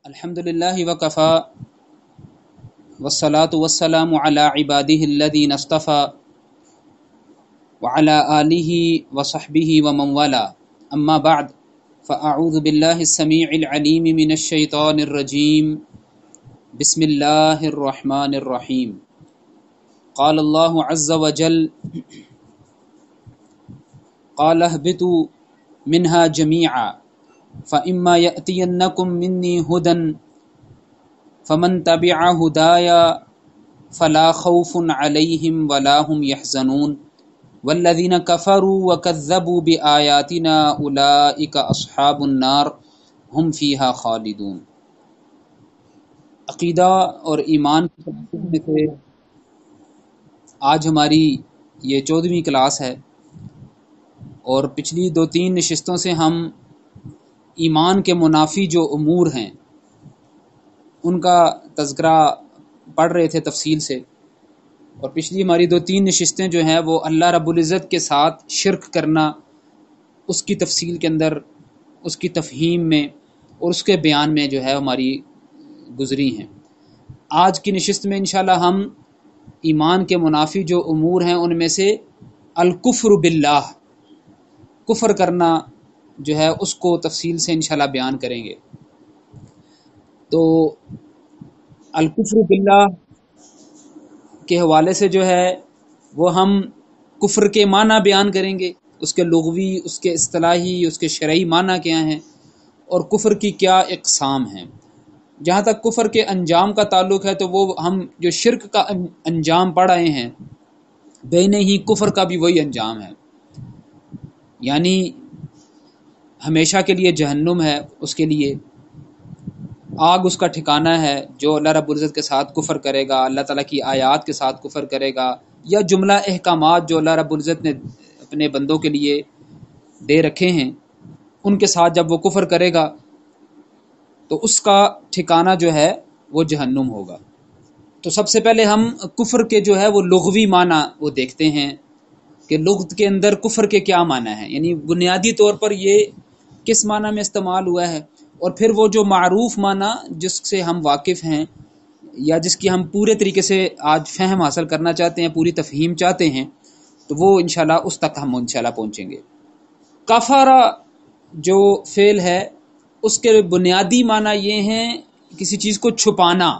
الحمدللہ وکفا والصلاة والسلام علی عبادہ الذین اصطفى وعلى آلہ وصحبہ ومن والا اما بعد فاعوذ باللہ السمیع العلیم من الشیطان الرجیم بسم اللہ الرحمن الرحیم قال اللہ عز وجل قال اهبطوا منها جميعا فإما يأتينكم مني هدى فمن تبع هدايا فلا خوف عليهم ولا هم يحزنون والذين كفروا وكذبوا بآياتنا أولئك أصحاب النار هم فيها خالدون۔ عقیدہ اور ایمان میں سے آج ہماری یہ 14ویں کلاس ہے، اور پچھلی 2-3 نشستوں سے ہم ایمان کے منافی جو امور ہیں ان کا تذکرہ پڑھ رہے تھے تفصیل سے، اور پچھلی ہماری 2-3 نشستیں جو ہیں وہ اللہ رب العزت کے ساتھ شرک کرنا، اس کی تفصیل کے اندر، اس کی تفہیم میں اور اس کے بیان میں جو ہے ہماری گزری ہیں۔ آج کی نشست میں انشاءاللہ ہم ایمان کے منافی جو امور ہیں ان میں سے الکفر باللہ، کفر کرنا جو ہے اس کو تفصیل سے انشاءاللہ بیان کریں گے۔ تو الکفر باللہ کے حوالے سے جو ہے وہ ہم کفر کے معنی بیان کریں گے، اس کے لغوی، اس کے اصطلاحی، اس کے شرعی معنی کیا ہیں اور کفر کی کیا اقسام ہیں۔ جہاں تک کفر کے انجام کا تعلق ہے تو وہ ہم جو شرک کا انجام پڑھ رہے ہیں بین ہی کفر کا بھی وہی انجام ہے، یعنی ہمیشہ کے لیے جہنم ہے، اس کے لیے آگ اس کا ٹھکانہ ہے جو اللہ رب العزت کے ساتھ کفر کرے گا، اللہ تعالیٰ کی آیات کے ساتھ کفر کرے گا، یا جملہ احکامات جو اللہ رب العزت نے اپنے بندوں کے لیے دے رکھے ہیں ان کے ساتھ جب وہ کفر کرے گا تو اس کا ٹھکانہ جو ہے وہ جہنم ہوگا۔ تو سب سے پہلے ہم کفر کے جو ہے وہ لغوی معنی وہ دیکھتے ہیں کہ لغت کے اندر کفر کے کیا معنی ہیں، یعنی بنیادی طور پر یہ کس معنی میں استعمال ہوا ہے، اور پھر وہ جو معروف معنی جس سے ہم واقف ہیں یا جس کی ہم پورے طریقے سے آج فہم حاصل کرنا چاہتے ہیں، پوری تفہیم چاہتے ہیں، تو وہ انشاءاللہ اس تک ہم انشاءاللہ پہنچیں گے۔ کفارہ جو فعل ہے اس کے بنیادی معنی یہ ہیں کسی چیز کو چھپانا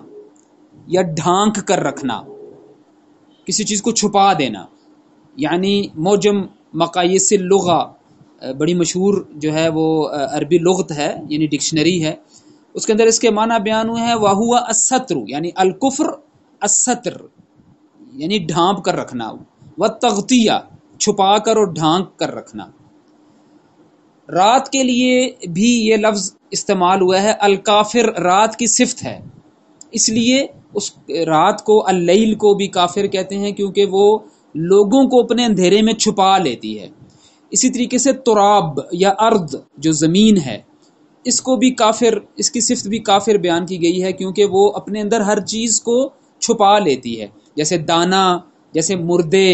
یا ڈھانک کر رکھنا، کسی چیز کو چھپا دینا، یعنی موجم مقاییس اللغہ بڑی مشہور جو ہے وہ عربی لغت ہے، یعنی ڈکشنری ہے، اس کے اندر اس کے معنی بیان ہوئے ہیں وَهُوَ السَّتْرُ، یعنی الکفر السطر، یعنی ڈھانپ کر رکھنا، وَالتَّغْطِیَہ، چھپا کر اور ڈھانک کر رکھنا۔ رات کے لیے بھی یہ لفظ استعمال ہوا ہے، الکافر رات کی صفت ہے، اس لیے اس رات کو اللیل کو بھی کافر کہتے ہیں کیونکہ وہ لوگوں کو اپنے اندھیرے میں چھپا لیتی ہے۔ اسی طریقے سے تراب یا ارض جو زمین ہے اس کو بھی کافر، اس کی صفت بھی کافر بیان کی گئی ہے کیونکہ وہ اپنے اندر ہر چیز کو چھپا لیتی ہے، جیسے دانا، جیسے مردے،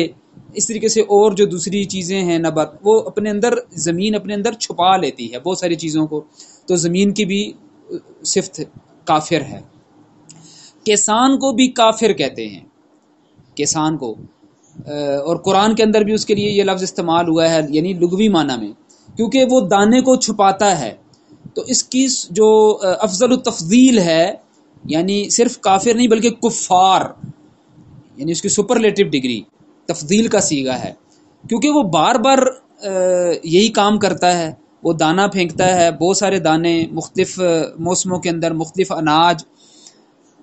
اس طریقے سے اور جو دوسری چیزیں ہیں نبات، وہ اپنے اندر زمین اپنے اندر چھپا لیتی ہے بہت ساری چیزوں کو، تو زمین کی بھی صفت کافر ہے۔ کسان کو بھی کافر کہتے ہیں، کسان کو، اور قرآن کے اندر بھی اس کے لیے یہ لفظ استعمال ہوا ہے، یعنی لغوی معنی میں، کیونکہ وہ دانے کو چھپاتا ہے، تو اس کی جو افضل التفضیل ہے، یعنی صرف کافر نہیں بلکہ کفار، یعنی اس کی سپرلیٹو ڈگری تفضیل کا صیغہ ہے، کیونکہ وہ بار بار یہی کام کرتا ہے، وہ دانہ پھینکتا ہے، بہت سارے دانے مختلف موسموں کے اندر، مختلف اناج،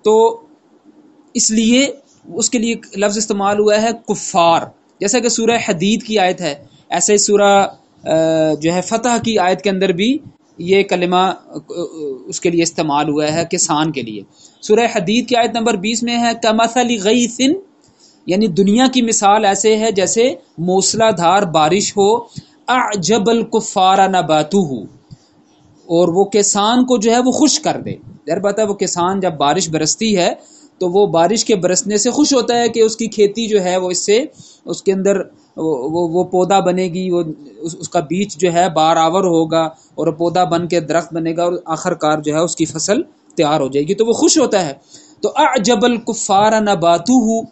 تو اس لیے اس کے لیے لفظ استعمال ہوا ہے کفار، جیسا کہ سورہ حدید کی آیت ہے، ایسے ہی سورہ جو ہے فتح کی آیت کے اندر بھی یہ کلمہ اس کے لیے استعمال ہوا ہے کسان کے لیے۔ سورہ حدید کی آیت نمبر 20 میں ہے کمثل غیث، یعنی دنیا کی مثال ایسے ہے جیسے موسلا دھار بارش ہو، اعجب الکفار نباتہ، اور وہ کسان کو جو ہے وہ خوش کر دے۔ ظاہر بات ہے وہ کسان جب بارش برستی ہے تو وہ بارش کے برسنے سے خوش ہوتا ہے کہ اس کی کھیتی جو ہے وہ اس سے اس کے اندر وہ پودا بنے گی، وہ اس کا بیج جو ہے بار آور ہوگا اور پودا بن کے درخت بنے گا اور آخر کار جو ہے اس کی فصل تیار ہو جائے گی تو وہ خوش ہوتا ہے. تو اعجب الکفار نباتہ،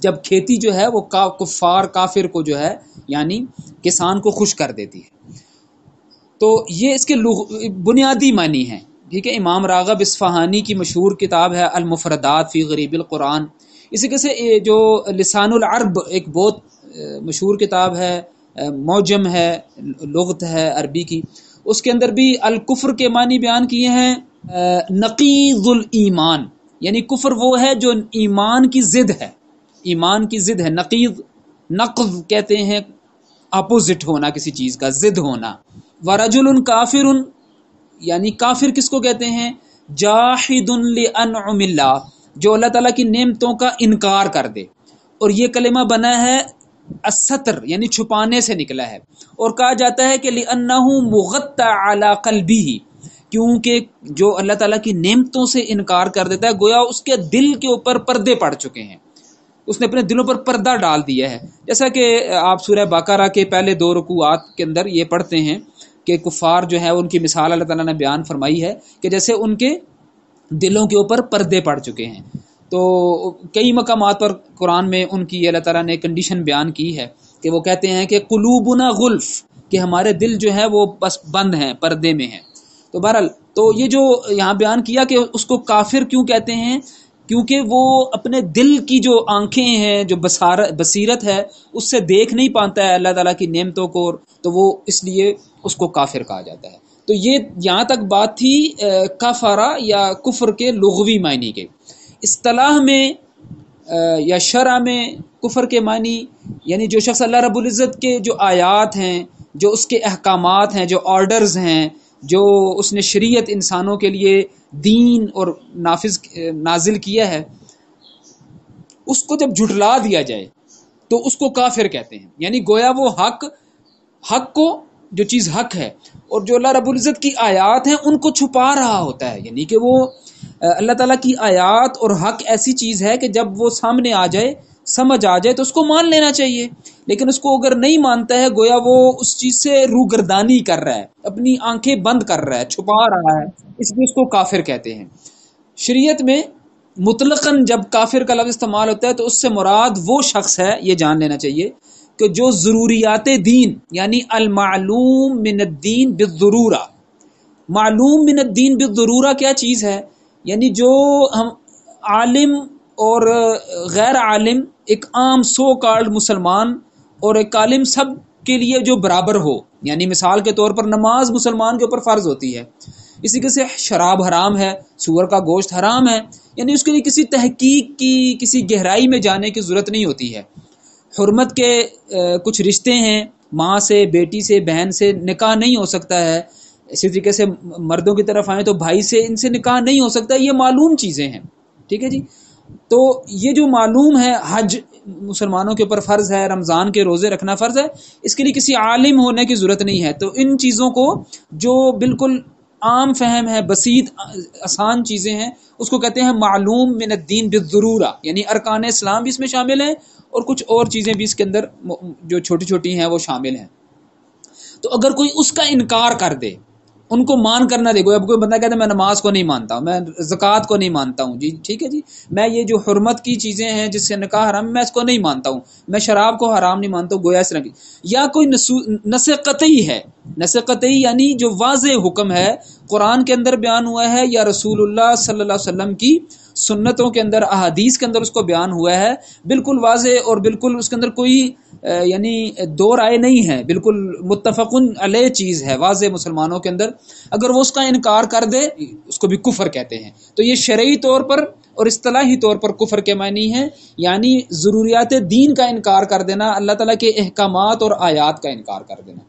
جب کھیتی جو ہے وہ کفار کافر کو جو ہے یعنی کسان کو خوش کر دیتی ہے. تو یہ اس کے بنیادی معنی ہیں. ٹھیک ہے. امام راغب اصفہانی کی مشہور کتاب ہے المفردات فی غریب القرآن. اسی کے سے جو لسان العرب ایک بہت مشہور کتاب ہے، معجم ہے، لغت ہے عربی کی، اس کے اندر بھی الکفر کے معنی بیان کیے ہیں. نقیض الایمان، یعنی کفر وہ ہے جو ایمان کی ضد ہے، ایمان کی ضد ہے. نقیض، نقض کہتے ہیں اپوزٹ ہونا کسی چیز کا، ضد ہونا. ورجل کافر، یعنی کافر کس کو کہتے ہیں؟ جاحد لانعم اللہ، جو اللہ تعالیٰ کی نعمتوں کا انکار کر دے. اور یہ کلمہ بنا ہے الستر، یعنی چھپانے سے نکلا ہے. اور کہا جاتا ہے کہ لأنہ مغطى على قلبه، کیونکہ جو اللہ تعالیٰ کی نعمتوں سے انکار کر دیتا ہے گویا اس کے دل کے اوپر پردے پڑ چکے ہیں، اس نے اپنے دلوں پر پردہ ڈال دیا ہے. جیسا کہ آپ سورہ بقرہ کے پہلے 2 رکوعات کے اندر یہ پڑھتے ہیں کہ کفار جو ہے ان کی مثال اللہ تعالیٰ نے بیان فرمائی ہے کہ جیسے ان کے دلوں کے اوپر پردے پڑ چکے ہیں. تو کئی مقامات پر قرآن میں ان کی اللہ تعالیٰ نے کنڈیشن بیان کی ہے کہ وہ کہتے ہیں کہ قلوبنا غلف، کہ ہمارے دل جو ہے وہ بس بند ہیں، پردے میں ہیں. تو بہرحال تو یہ جو یہاں بیان کیا کہ اس کو کافر کیوں کہتے ہیں، کیونکہ وہ اپنے دل کی جو آنکھیں ہیں، جو بصیرت ہے، اس سے دیکھ نہیں پاتا ہے اللہ تعالیٰ کی نعمتوں کو، تو وہ اس لیے اس کو کافر کہا جاتا ہے. تو یہ یہاں تک بات تھی کفارہ یا کفر کے لغوی معنی کے. اصطلاح میں یا شرع میں کفر کے معنی یعنی جو شخص اللہ رب العزت کے جو آیات ہیں، جو اس کے احکامات ہیں، جو آرڈرز ہیں، جو اس نے شریعت انسانوں کے لیے دین اور نازل کیا ہے، اس کو جب جھٹلا دیا جائے تو اس کو کافر کہتے ہیں. یعنی گویا وہ حق کو، جو چیز حق ہے اور جو اللہ رب العزت کی آیات ہیں ان کو چھپا رہا ہوتا ہے. یعنی کہ وہ اللہ تعالیٰ کی آیات اور حق ایسی چیز ہے کہ جب وہ سامنے آ جائے، سمجھ آ جائے تو اس کو مان لینا چاہیے، لیکن اس کو اگر نہیں مانتا ہے گویا وہ اس چیز سے روگردانی کر رہا ہے، اپنی آنکھیں بند کر رہا ہے، چھپا رہا ہے، اس لیے اس کو کافر کہتے ہیں. شریعت میں مطلقاً جب کافر کا لفظ استعمال ہوتا ہے تو اس سے مراد وہ شخص ہے، یہ جان لینا چاہیے کہ جو ضروریات دین یعنی المعلوم من الدین بالضرورہ. معلوم من الدین بالضرورہ کیا چیز ہے؟ یعنی جو ہم عالم اور غیر عالم، ایک عام سو کالڈ مسلمان اور ایک عالم، سب کے لیے جو برابر ہو. یعنی مثال کے طور پر نماز مسلمان کے اوپر فرض ہوتی ہے، اسی کے سے شراب حرام ہے، سور کا گوشت حرام ہے، یعنی اس کے لیے کسی تحقیق کی، کسی گہرائی میں جانے کی ضرورت نہیں ہوتی ہے. حرمت کے کچھ رشتے ہیں، ماں سے، بیٹی سے، بہن سے نکاح نہیں ہو سکتا ہے. اسی طریقے سے مردوں کی طرف آئیں تو بھائی سے، ان سے نکاح نہیں ہو سکتا. یہ معلوم چیزیں ہیں. ٹھیک ہے جی. تو یہ جو معلوم ہے، حج مسلمانوں کے اوپر فرض ہے، رمضان کے روزے رکھنا فرض ہے، اس کے لیے کسی عالم ہونے کی ضرورت نہیں ہے. تو ان چیزوں کو جو بالکل عام فہم ہے، بسیط آسان چیزیں ہیں، اس کو کہتے ہیں معلوم من الدین بالضرورہ. یعنی ارکان اسلام بھی اس میں شامل ہیں اور کچھ اور چیزیں بھی اس کے اندر جو چھوٹی چھوٹی ہیں وہ شامل ہیں. تو اگر کوئی اس کا انکار کر دے، ان کو مان کر نہ دے، اب کوئی بندہ کہتا ہے میں نماز کو نہیں مانتا ہوں، میں زکوٰۃ کو نہیں مانتا ہوں، جی ٹھیک ہے جی، میں یہ جو حرمت کی چیزیں ہیں جس سے نکاح حرام، میں اس کو نہیں مانتا ہوں، میں شراب کو حرام نہیں مانتا ہوں، گویا اس طرح کی، یا کوئی نص قطعی ہے. نص قطعی یعنی جو واضح حکم ہے، قرآن کے اندر بیان ہوا ہے یا رسول اللہ صلی اللہ علیہ وسلم کی سنتوں کے اندر، احادیث کے اندر اس کو بیان ہوا ہے، بالکل واضح اور بالکل اس کے اندر کوئی یعنی دو رائے نہیں ہے، بالکل متفقن علیہ چیز ہے واضح مسلمانوں کے اندر. اگر وہ اس کا انکار کر دے اس کو بھی کفر کہتے ہیں. تو یہ شرعی طور پر اور اصطلاحی طور پر کفر کے معنی ہیں، یعنی ضروریات دین کا انکار کر دینا، اللہ تعالیٰ کے احکامات اور آیات کا انکار کر دینا.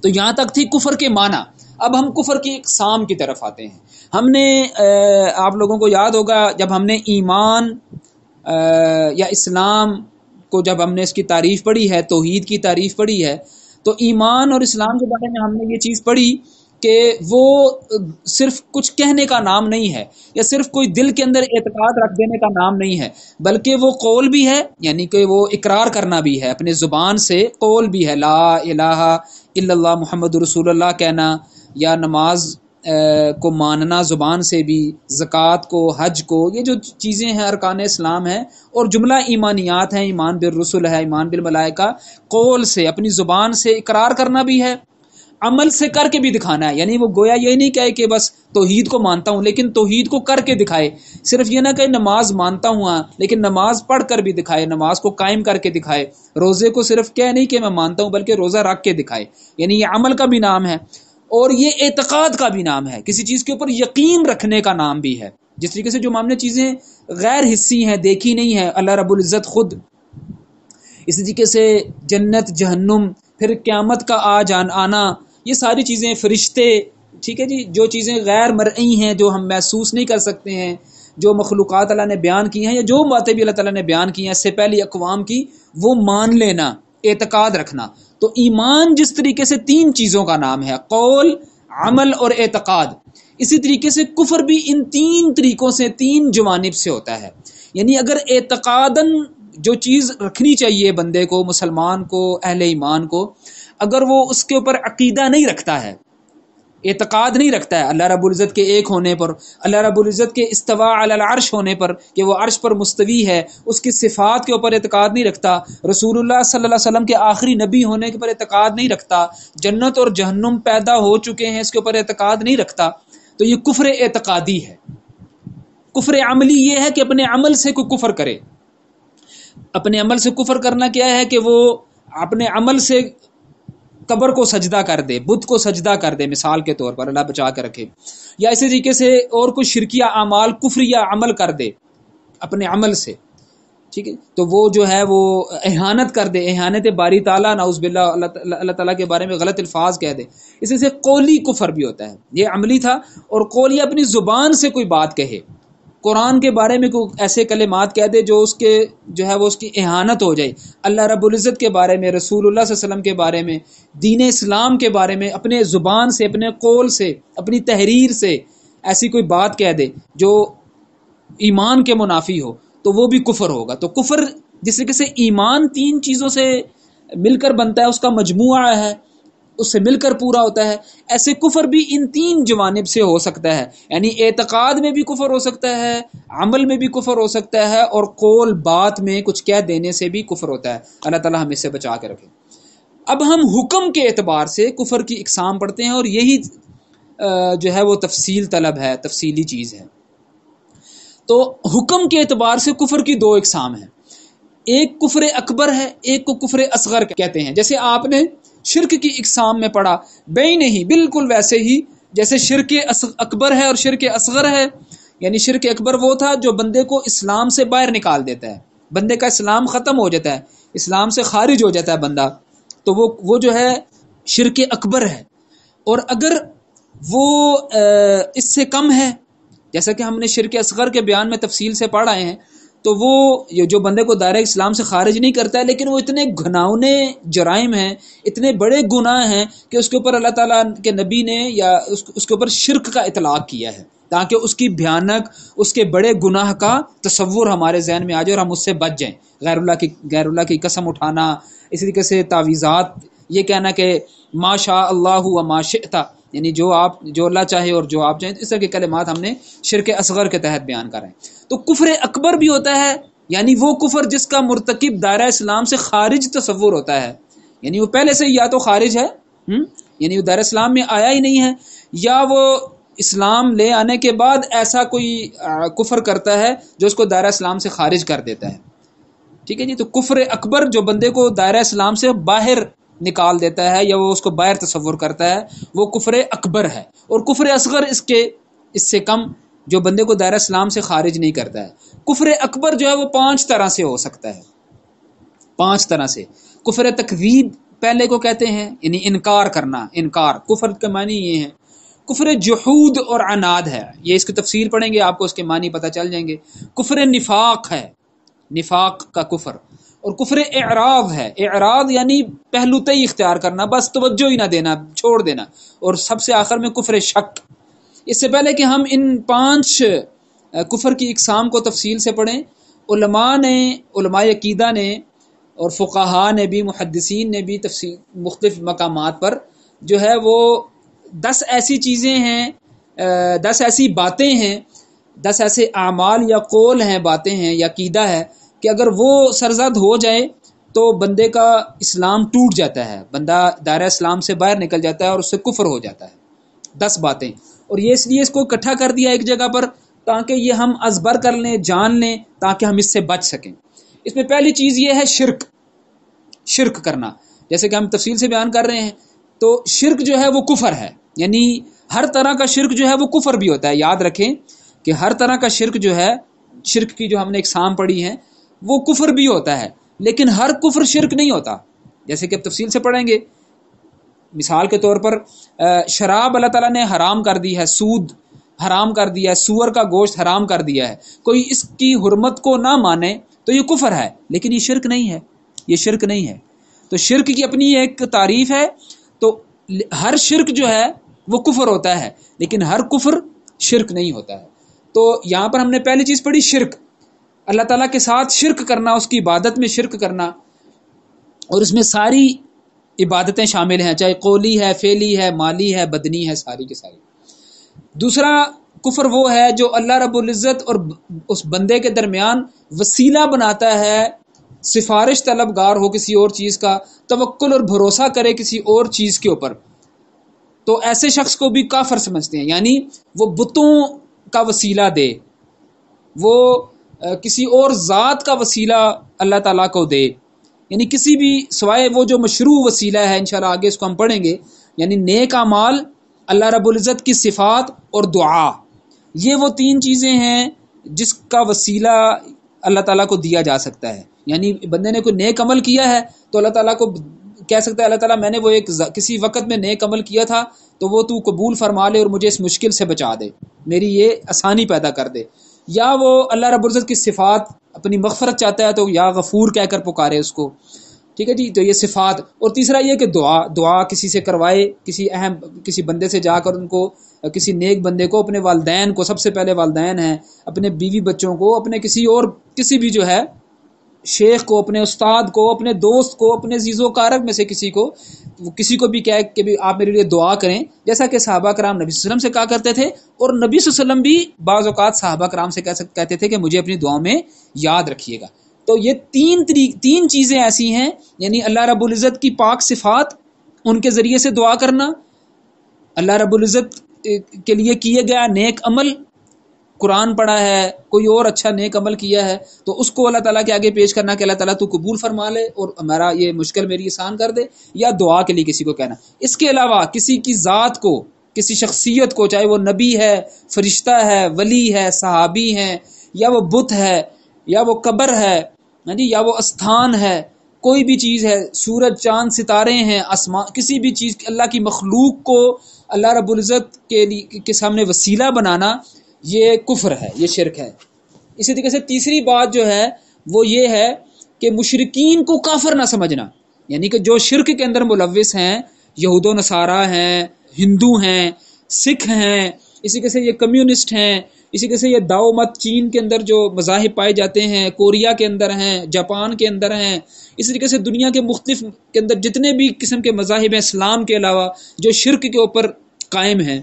تو یہاں تک تھی کفر کے معنی. اب ہم کفر کی اقسام کی طرف آتے ہیں. ہم نے آپ لوگوں کو یاد ہوگا جب ہم نے ایمان یا اسلام کو، جب ہم نے اس کی تعریف پڑھی ہے، توحید کی تعریف پڑھی ہے، تو ایمان اور اسلام کے بارے میں ہم نے یہ چیز پڑھی کہ وہ صرف کچھ کہنے کا نام نہیں ہے، یا صرف کوئی دل کے اندر اعتقاد رکھ دینے کا نام نہیں ہے، بلکہ وہ قول بھی ہے، یعنی کہ وہ اقرار کرنا بھی ہے، اپنے زبان سے قول بھی ہے، لا الہ الا اللہ محمد رسول اللہ کہنا، یا نماز کو ماننا زبان سے بھی، زکوٰۃ کو، حج کو، یہ جو چیزیں ہیں ارکان اسلام ہیں، اور جملہ ایمانیات ہیں، ایمان بالرسل ہے، ایمان بالملائکہ، قول سے اپنی زبان سے اقرار کرنا بھی ہے، عمل سے کر کے بھی دکھانا ہے. یعنی وہ گویا یہ نہیں کہے کہ بس توحید کو مانتا ہوں، لیکن توحید کو کر کے دکھائے. صرف یہ نہ کہ نماز مانتا ہوں ہاں، لیکن نماز پڑھ کر بھی دکھائے، نماز کو قائم کر کے دکھائے. روزے کو صرف کہہ نہیں کہ میں مانتا ہوں، بلکہ روزہ رکھ کے دکھائے. یعنی یہ عمل کا بھی نام ہے اور یہ اعتقاد کا بھی نام ہے، کسی چیز کے اوپر یقین رکھنے کا نام بھی ہے. جس طریقے سے جو معاملے چیزیں غیر حسی ہیں، دیکھی نہیں ہے، اللہ رب العزت خود، اسی طریقے سے جنت، جہنم، پھر قیامت کا آنا، یہ ساری چیزیں، فرشتے، ٹھیک ہے جی، جو چیزیں غیر مرئی ہیں، جو ہم محسوس نہیں کر سکتے ہیں، جو مخلوقات اللہ نے بیان کی ہیں، یا جو باتیں بھی اللہ تعالیٰ نے بیان کی ہیں اس سے پہلی اقوام کی، وہ مان لینا، اعتقاد رکھنا. تو ایمان جس طریقے سے 3 چیزوں کا نام ہے، قول، عمل اور اعتقاد، اسی طریقے سے کفر بھی ان 3 طریقوں سے، 3 جوانب سے ہوتا ہے. یعنی اگر اعتقاداً جو چیز رکھنی چاہیے بندے کو، مسلمان کو، اہل ایمان کو، اگر وہ اس کے اوپر عقیدہ نہیں رکھتا ہے، اعتقاد نہیں رکھتا ہے اللہ رب العزت کے ایک ہونے پر، اللہ رب العزت کے استواء علی العرش ہونے پر، کہ وہ عرش پر مستوی ہے، اس کی صفات کے اوپر اعتقاد نہیں رکھتا، رسول اللہ صلی اللہ علیہ وسلم کے آخری نبی ہونے کے پر اعتقاد نہیں رکھتا، جنت اور جہنم پیدا ہو چکے ہیں اس کے اوپر اعتقاد نہیں رکھتا، تو یہ کفر اعتقادی ہے. کفر عملی یہ ہے کہ اپنے عمل سے کوئی کفر کرے. اپنے عمل سے کفر کرنا کیا ہے کہ وہ اپنے عمل سے قبر کو سجدہ کر دے، بت کو سجدہ کر دے، مثال کے طور پر، اللہ بچا کے رکھے، یا اسی طریقے سے اور کوئی شرکیہ اعمال، کفریہ عمل کر دے اپنے عمل سے، ٹھیک ہے، تو وہ جو ہے وہ اہانت کر دے، اہانت باری تعالیٰ، نعوذ باللہ، اللہ تعالیٰ کے بارے میں غلط الفاظ کہہ دے. اسی سے قولی کفر بھی ہوتا ہے، یہ عملی تھا. اور قول، یہ اپنی زبان سے کوئی بات کہے، قرآن کے بارے میں کوئی ایسے کلمات کہہ دے جو اس کے جو ہے وہ اس کی اہانت ہو جائے، اللہ رب العزت کے بارے میں، رسول اللہ صلی اللہ علیہ وسلم کے بارے میں، دین اسلام کے بارے میں، اپنے زبان سے، اپنے قول سے، اپنی تحریر سے ایسی کوئی بات کہہ دے جو ایمان کے منافی ہو، تو وہ بھی کفر ہوگا. تو کفر جس طریقے سے ایمان 3 چیزوں سے مل کر بنتا ہے، اس کا مجموعہ ہے، اس سے مل کر پورا ہوتا ہے، ایسے کفر بھی ان 3 جوانب سے ہو سکتا ہے. یعنی اعتقاد میں بھی کفر ہو سکتا ہے، عمل میں بھی کفر ہو سکتا ہے، اور قول، بات میں کچھ کہہ دینے سے بھی کفر ہوتا ہے. اللہ تعالی ہمیں سے بچا کے رکھے. اب ہم حکم کے اعتبار سے کفر کی اقسام پڑھتے ہیں، اور یہی جو ہے وہ تفصیل طلب ہے، تفصیلی چیز ہے. تو حکم کے اعتبار سے کفر کی 2 اقسام ہیں، ایک کفر اکبر ہے، ایک کو کفر اصغر کہتے ہیں. جیسے آپ نے شرک کی اقسام میں پڑھا، بے نہیں، بالکل ویسے ہی جیسے شرک اکبر ہے اور شرک اصغر ہے. یعنی شرک اکبر وہ تھا جو بندے کو اسلام سے باہر نکال دیتا ہے، بندے کا اسلام ختم ہو جاتا ہے، اسلام سے خارج ہو جاتا ہے بندہ، تو وہ جو ہے شرک اکبر ہے. اور اگر وہ اس سے کم ہے، جیسا کہ ہم نے شرک اصغر کے بیان میں تفصیل سے پڑھ آئے ہیں، تو وہ جو بندے کو دائرہ اسلام سے خارج نہیں کرتا ہے، لیکن وہ اتنے گھناؤنے جرائم ہیں، اتنے بڑے گناہ ہیں کہ اس کے اوپر اللہ تعالیٰ کے نبی نے یا اس کے اوپر شرک کا اطلاق کیا ہے، تاکہ اس کی بھیانک، اس کے بڑے گناہ کا تصور ہمارے ذہن میں آ جائے اور ہم اس سے بچ جائیں. غیر اللہ کی قسم اٹھانا، اسی طریقے سے تعویذات، یہ کہنا کہ ما شاء اللہ و ما شئت، یعنی جو اللہ چاہے اور جو آپ چاہیں، اس طرح کے کلمات ہم نے شرک اصغر کے تحت بیان کر رہے ہیں. تو کفر اکبر بھی ہوتا ہے، یعنی وہ کفر جس کا مرتکب دائرہ اسلام سے خارج تصور ہوتا ہے، یعنی وہ پہلے سے یا تو خارج ہے، یعنی وہ دائرہ اسلام میں آیا ہی نہیں ہے، یا وہ اسلام لے آنے کے بعد ایسا کوئی کفر کرتا ہے جو اس کو دائرہ اسلام سے خارج کر دیتا ہے. ٹھیک ہے جی. تو کفر اکبر جو بندے کو دائرہ اسلام سے باہر نکال دیتا ہے، یا وہ اس کو باہر تصور کرتا ہے، وہ کفر اکبر ہے. اور کفر اصغر اس سے کم، جو بندے کو دائرہ اسلام سے خارج نہیں کرتا ہے. کفر اکبر جو ہے وہ 5 طرح سے ہو سکتا ہے، 5 طرح سے. کفر تکذیب پہلے کو کہتے ہیں، یعنی انکار کرنا، انکار. کفر کے معنی یہ ہیں. کفر جحود اور عناد ہے، یہ اس کی تفسیر پڑھیں گے آپ کو اس کے معنی پتہ چل جائیں گے. کفر نفاق ہے، نفاق کا کفر. اور کفر اعراض ہے، اعراض یعنی پہلوتئی اختیار کرنا، بس توجہ ہی نہ دینا، چھوڑ دینا. اور سب سے آخر میں کفر شک. اس سے پہلے کہ ہم ان 5 کفر کی اقسام کو تفصیل سے پڑھیں، علماء عقیدہ نے اور فقہاء نے بھی، محدثین نے بھی تفصیل مختلف مقامات پر جو ہے وہ 10 ایسی چیزیں ہیں 10 ایسی باتیں ہیں، 10 ایسے اعمال یا قول ہیں، باتیں ہیں یا عقیدہ ہے کہ اگر وہ سرزد ہو جائے تو بندے کا اسلام ٹوٹ جاتا ہے، بندہ دائرہ اسلام سے باہر نکل جاتا ہے اور اس سے کفر ہو جاتا ہے۔ 10 باتیں، اور یہ اس لیے اس کو اکٹھا کر دیا ایک جگہ پر تاکہ یہ ہم ازبر کر لیں، جان لیں، تاکہ ہم اس سے بچ سکیں۔ اس میں پہلی چیز یہ ہے شرک کرنا، جیسے کہ ہم تفصیل سے بیان کر رہے ہیں۔ تو شرک جو ہے وہ کفر ہے، یعنی ہر طرح کا شرک جو ہے وہ کفر بھی ہوتا ہے۔ یاد رکھیں کہ ہر طرح کا شرک جو ہے، شرک کی جو ہم نے اقسام پڑھی ہیں، وہ کفر بھی ہوتا ہے، لیکن ہر کفر شرک نہیں ہوتا، جیسے کہ اب تفصیل سے پڑھیں گے۔ مثال کے طور پر شراب اللہ تعالیٰ نے حرام کر دی ہے، سود حرام کر دیا ہے، سور کا گوشت حرام کر دیا ہے، کوئی اس کی حرمت کو نہ مانے تو یہ کفر ہے، لیکن یہ شرک نہیں ہے، یہ شرک نہیں ہے۔ تو شرک کی اپنی ایک تعریف ہے، تو ہر شرک جو ہے وہ کفر ہوتا ہے، لیکن ہر کفر شرک نہیں ہوتا ہے۔ تو یہاں پر ہم نے پہلی چیز پڑھی شرک، اللہ تعالیٰ کے ساتھ شرک کرنا، اس کی عبادت میں شرک کرنا، اور اس میں ساری عبادتیں شامل ہیں، چاہے قولی ہے، فعلی ہے، مالی ہے، بدنی ہے، ساری کی ساری۔ دوسرا کفر وہ ہے جو اللہ رب العزت اور اس بندے کے درمیان وسیلہ بناتا ہے، سفارش طلبگار ہو کسی اور چیز کا، توکل اور بھروسہ کرے کسی اور چیز کے اوپر، تو ایسے شخص کو بھی کافر سمجھتے ہیں۔ یعنی وہ بتوں کا وسیلہ دے، وہ کسی اور ذات کا وسیلہ اللہ تعالیٰ کو دے، یعنی کسی بھی سوائے وہ جو مشروع وسیلہ ہے، انشاءاللہ آگے اس کو ہم پڑھیں گے، یعنی نیک اعمال، اللہ رب العزت کی صفات اور دعا، یہ وہ 3 چیزیں ہیں جس کا وسیلہ اللہ تعالیٰ کو دیا جا سکتا ہے۔ یعنی بندے نے کوئی نیک عمل کیا ہے تو اللہ تعالیٰ کو کہہ سکتا ہے، اللہ تعالیٰ میں نے وہ کسی وقت میں نیک عمل کیا تھا تو وہ تو قبول فرما لے اور مجھے اس مشکل سے بچا دے، میری یہ آسانی پیدا کر دے۔ یا وہ اللہ رب العزت کی صفات، اپنی مغفرت چاہتا ہے تو یا غفور کہہ کر پکارے اس کو، ٹھیک ہے جی، تو یہ صفات۔ اور تیسرا یہ کہ دعا کسی سے کروائے، کسی بندے سے جا کر ان کو، کسی نیک بندے کو، اپنے والدین کو، سب سے پہلے والدین ہیں، اپنے بیوی بچوں کو، اپنے کسی بھی جو ہے شیخ کو، اپنے استاد کو، اپنے دوست کو، اپنے عزیز و کارک میں سے کسی کو بھی کہے کہ بھی آپ میرے لیے دعا کریں، جیسا کہ صحابہ کرام نبی صلی اللہ علیہ وسلم سے کہا کرتے تھے، اور نبی صلی اللہ علیہ وسلم بھی بعض اوقات صحابہ کرام سے کہتے تھے کہ مجھے اپنی دعاؤں میں یاد رکھیے گا۔ تو یہ 3 چیزیں ایسی ہیں، یعنی اللہ رب العزت کی پاک صفات، ان کے ذریعے سے دعا کرنا، اللہ رب العزت کے لیے کیے گیا نیک عمل، قرآن پڑھا ہے، کوئی اور اچھا نیک عمل کیا ہے تو اس کو اللہ تعالیٰ کے آگے پیش کرنا کہ اللہ تعالیٰ تو قبول فرما لے اور ہمارا یہ مشکل میری آسان کر دے، یا دعا کے لیے کسی کو کہنا۔ اس کے علاوہ کسی کی ذات کو، کسی شخصیت کو، چاہے وہ نبی ہے، فرشتہ ہے، ولی ہے، صحابی ہیں، یا وہ بت ہے، یا وہ قبر ہے، یا وہ استھان ہے، کوئی بھی چیز ہے، سورج چاند ستارے ہیں، آسمان، کسی بھی چیز، اللہ کی مخلوق کو اللہ رب العزت کے سامنے وسیلہ بنانا، یہ کفر ہے، یہ شرک ہے۔ اسی طریقے سے تیسری بات جو ہے وہ یہ ہے کہ مشرکین کو کافر نہ سمجھنا، یعنی کہ جو شرک کے اندر ملوث ہیں، یہود و نصارہ ہیں، ہندو ہیں، سکھ ہیں، اسی طریقے سے یہ کمیونسٹ ہیں، اسی طریقے سے یہ داؤ مت، چین کے اندر جو مذاہب پائے جاتے ہیں، کوریا کے اندر ہیں، جاپان کے اندر ہیں، اسی طریقے سے دنیا کے مختلف کے اندر جتنے بھی قسم کے مذاہب ہیں اسلام کے علاوہ جو شرک کے اوپر قائم ہیں،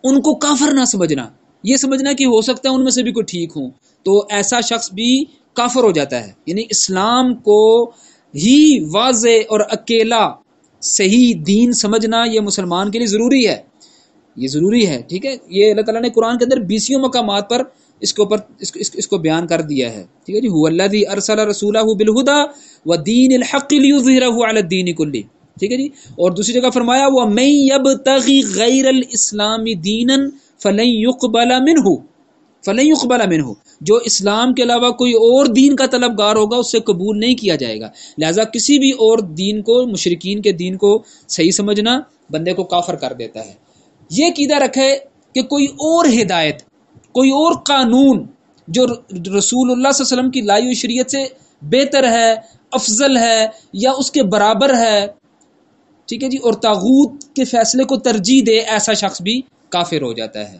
ان کو کافر نہ سمجھنا، یہ سمجھنا کہ ہو سکتا ہے ان میں سے بھی کوئی ٹھیک ہوں، تو ایسا شخص بھی کافر ہو جاتا ہے۔ یعنی اسلام کو ہی واضح اور اکیلا صحیح دین سمجھنا یہ مسلمان کے لیے ضروری ہے، یہ ضروری ہے، ٹھیک ہے۔ یہ اللہ تعالیٰ نے قرآن کے اندر 20 مقامات پر اس کو بیان کر دیا ہے، ٹھیک ہے جی۔ هو الذی ارسل رسولہ بالہدی ودین الحق لیظہرہ علی الدین کلہ، ٹھیک ہے جی۔ اور دوسری جگہ فرمایا وَمَن یبتغی غیر الاسلام دینا فلن یقبل منہ، جو اسلام کے علاوہ کوئی اور دین کا طلبگار ہوگا اس سے قبول نہیں کیا جائے گا۔ لہذا کسی بھی اور دین کو، مشرکین کے دین کو صحیح سمجھنا بندے کو کافر کر دیتا ہے۔ یہ عقیدہ رکھے کہ کوئی اور ہدایت، کوئی اور قانون جو رسول اللہ صلی اللہ علیہ وسلم کی لائی ہوئی شریعت سے بہتر ہے، افضل ہے یا اس کے برابر ہے، ٹھیک ہے جی، اور طاغوت کے فیصلے کو ترجیح دے، ایسا شخص بھی کافر ہو جاتا ہے۔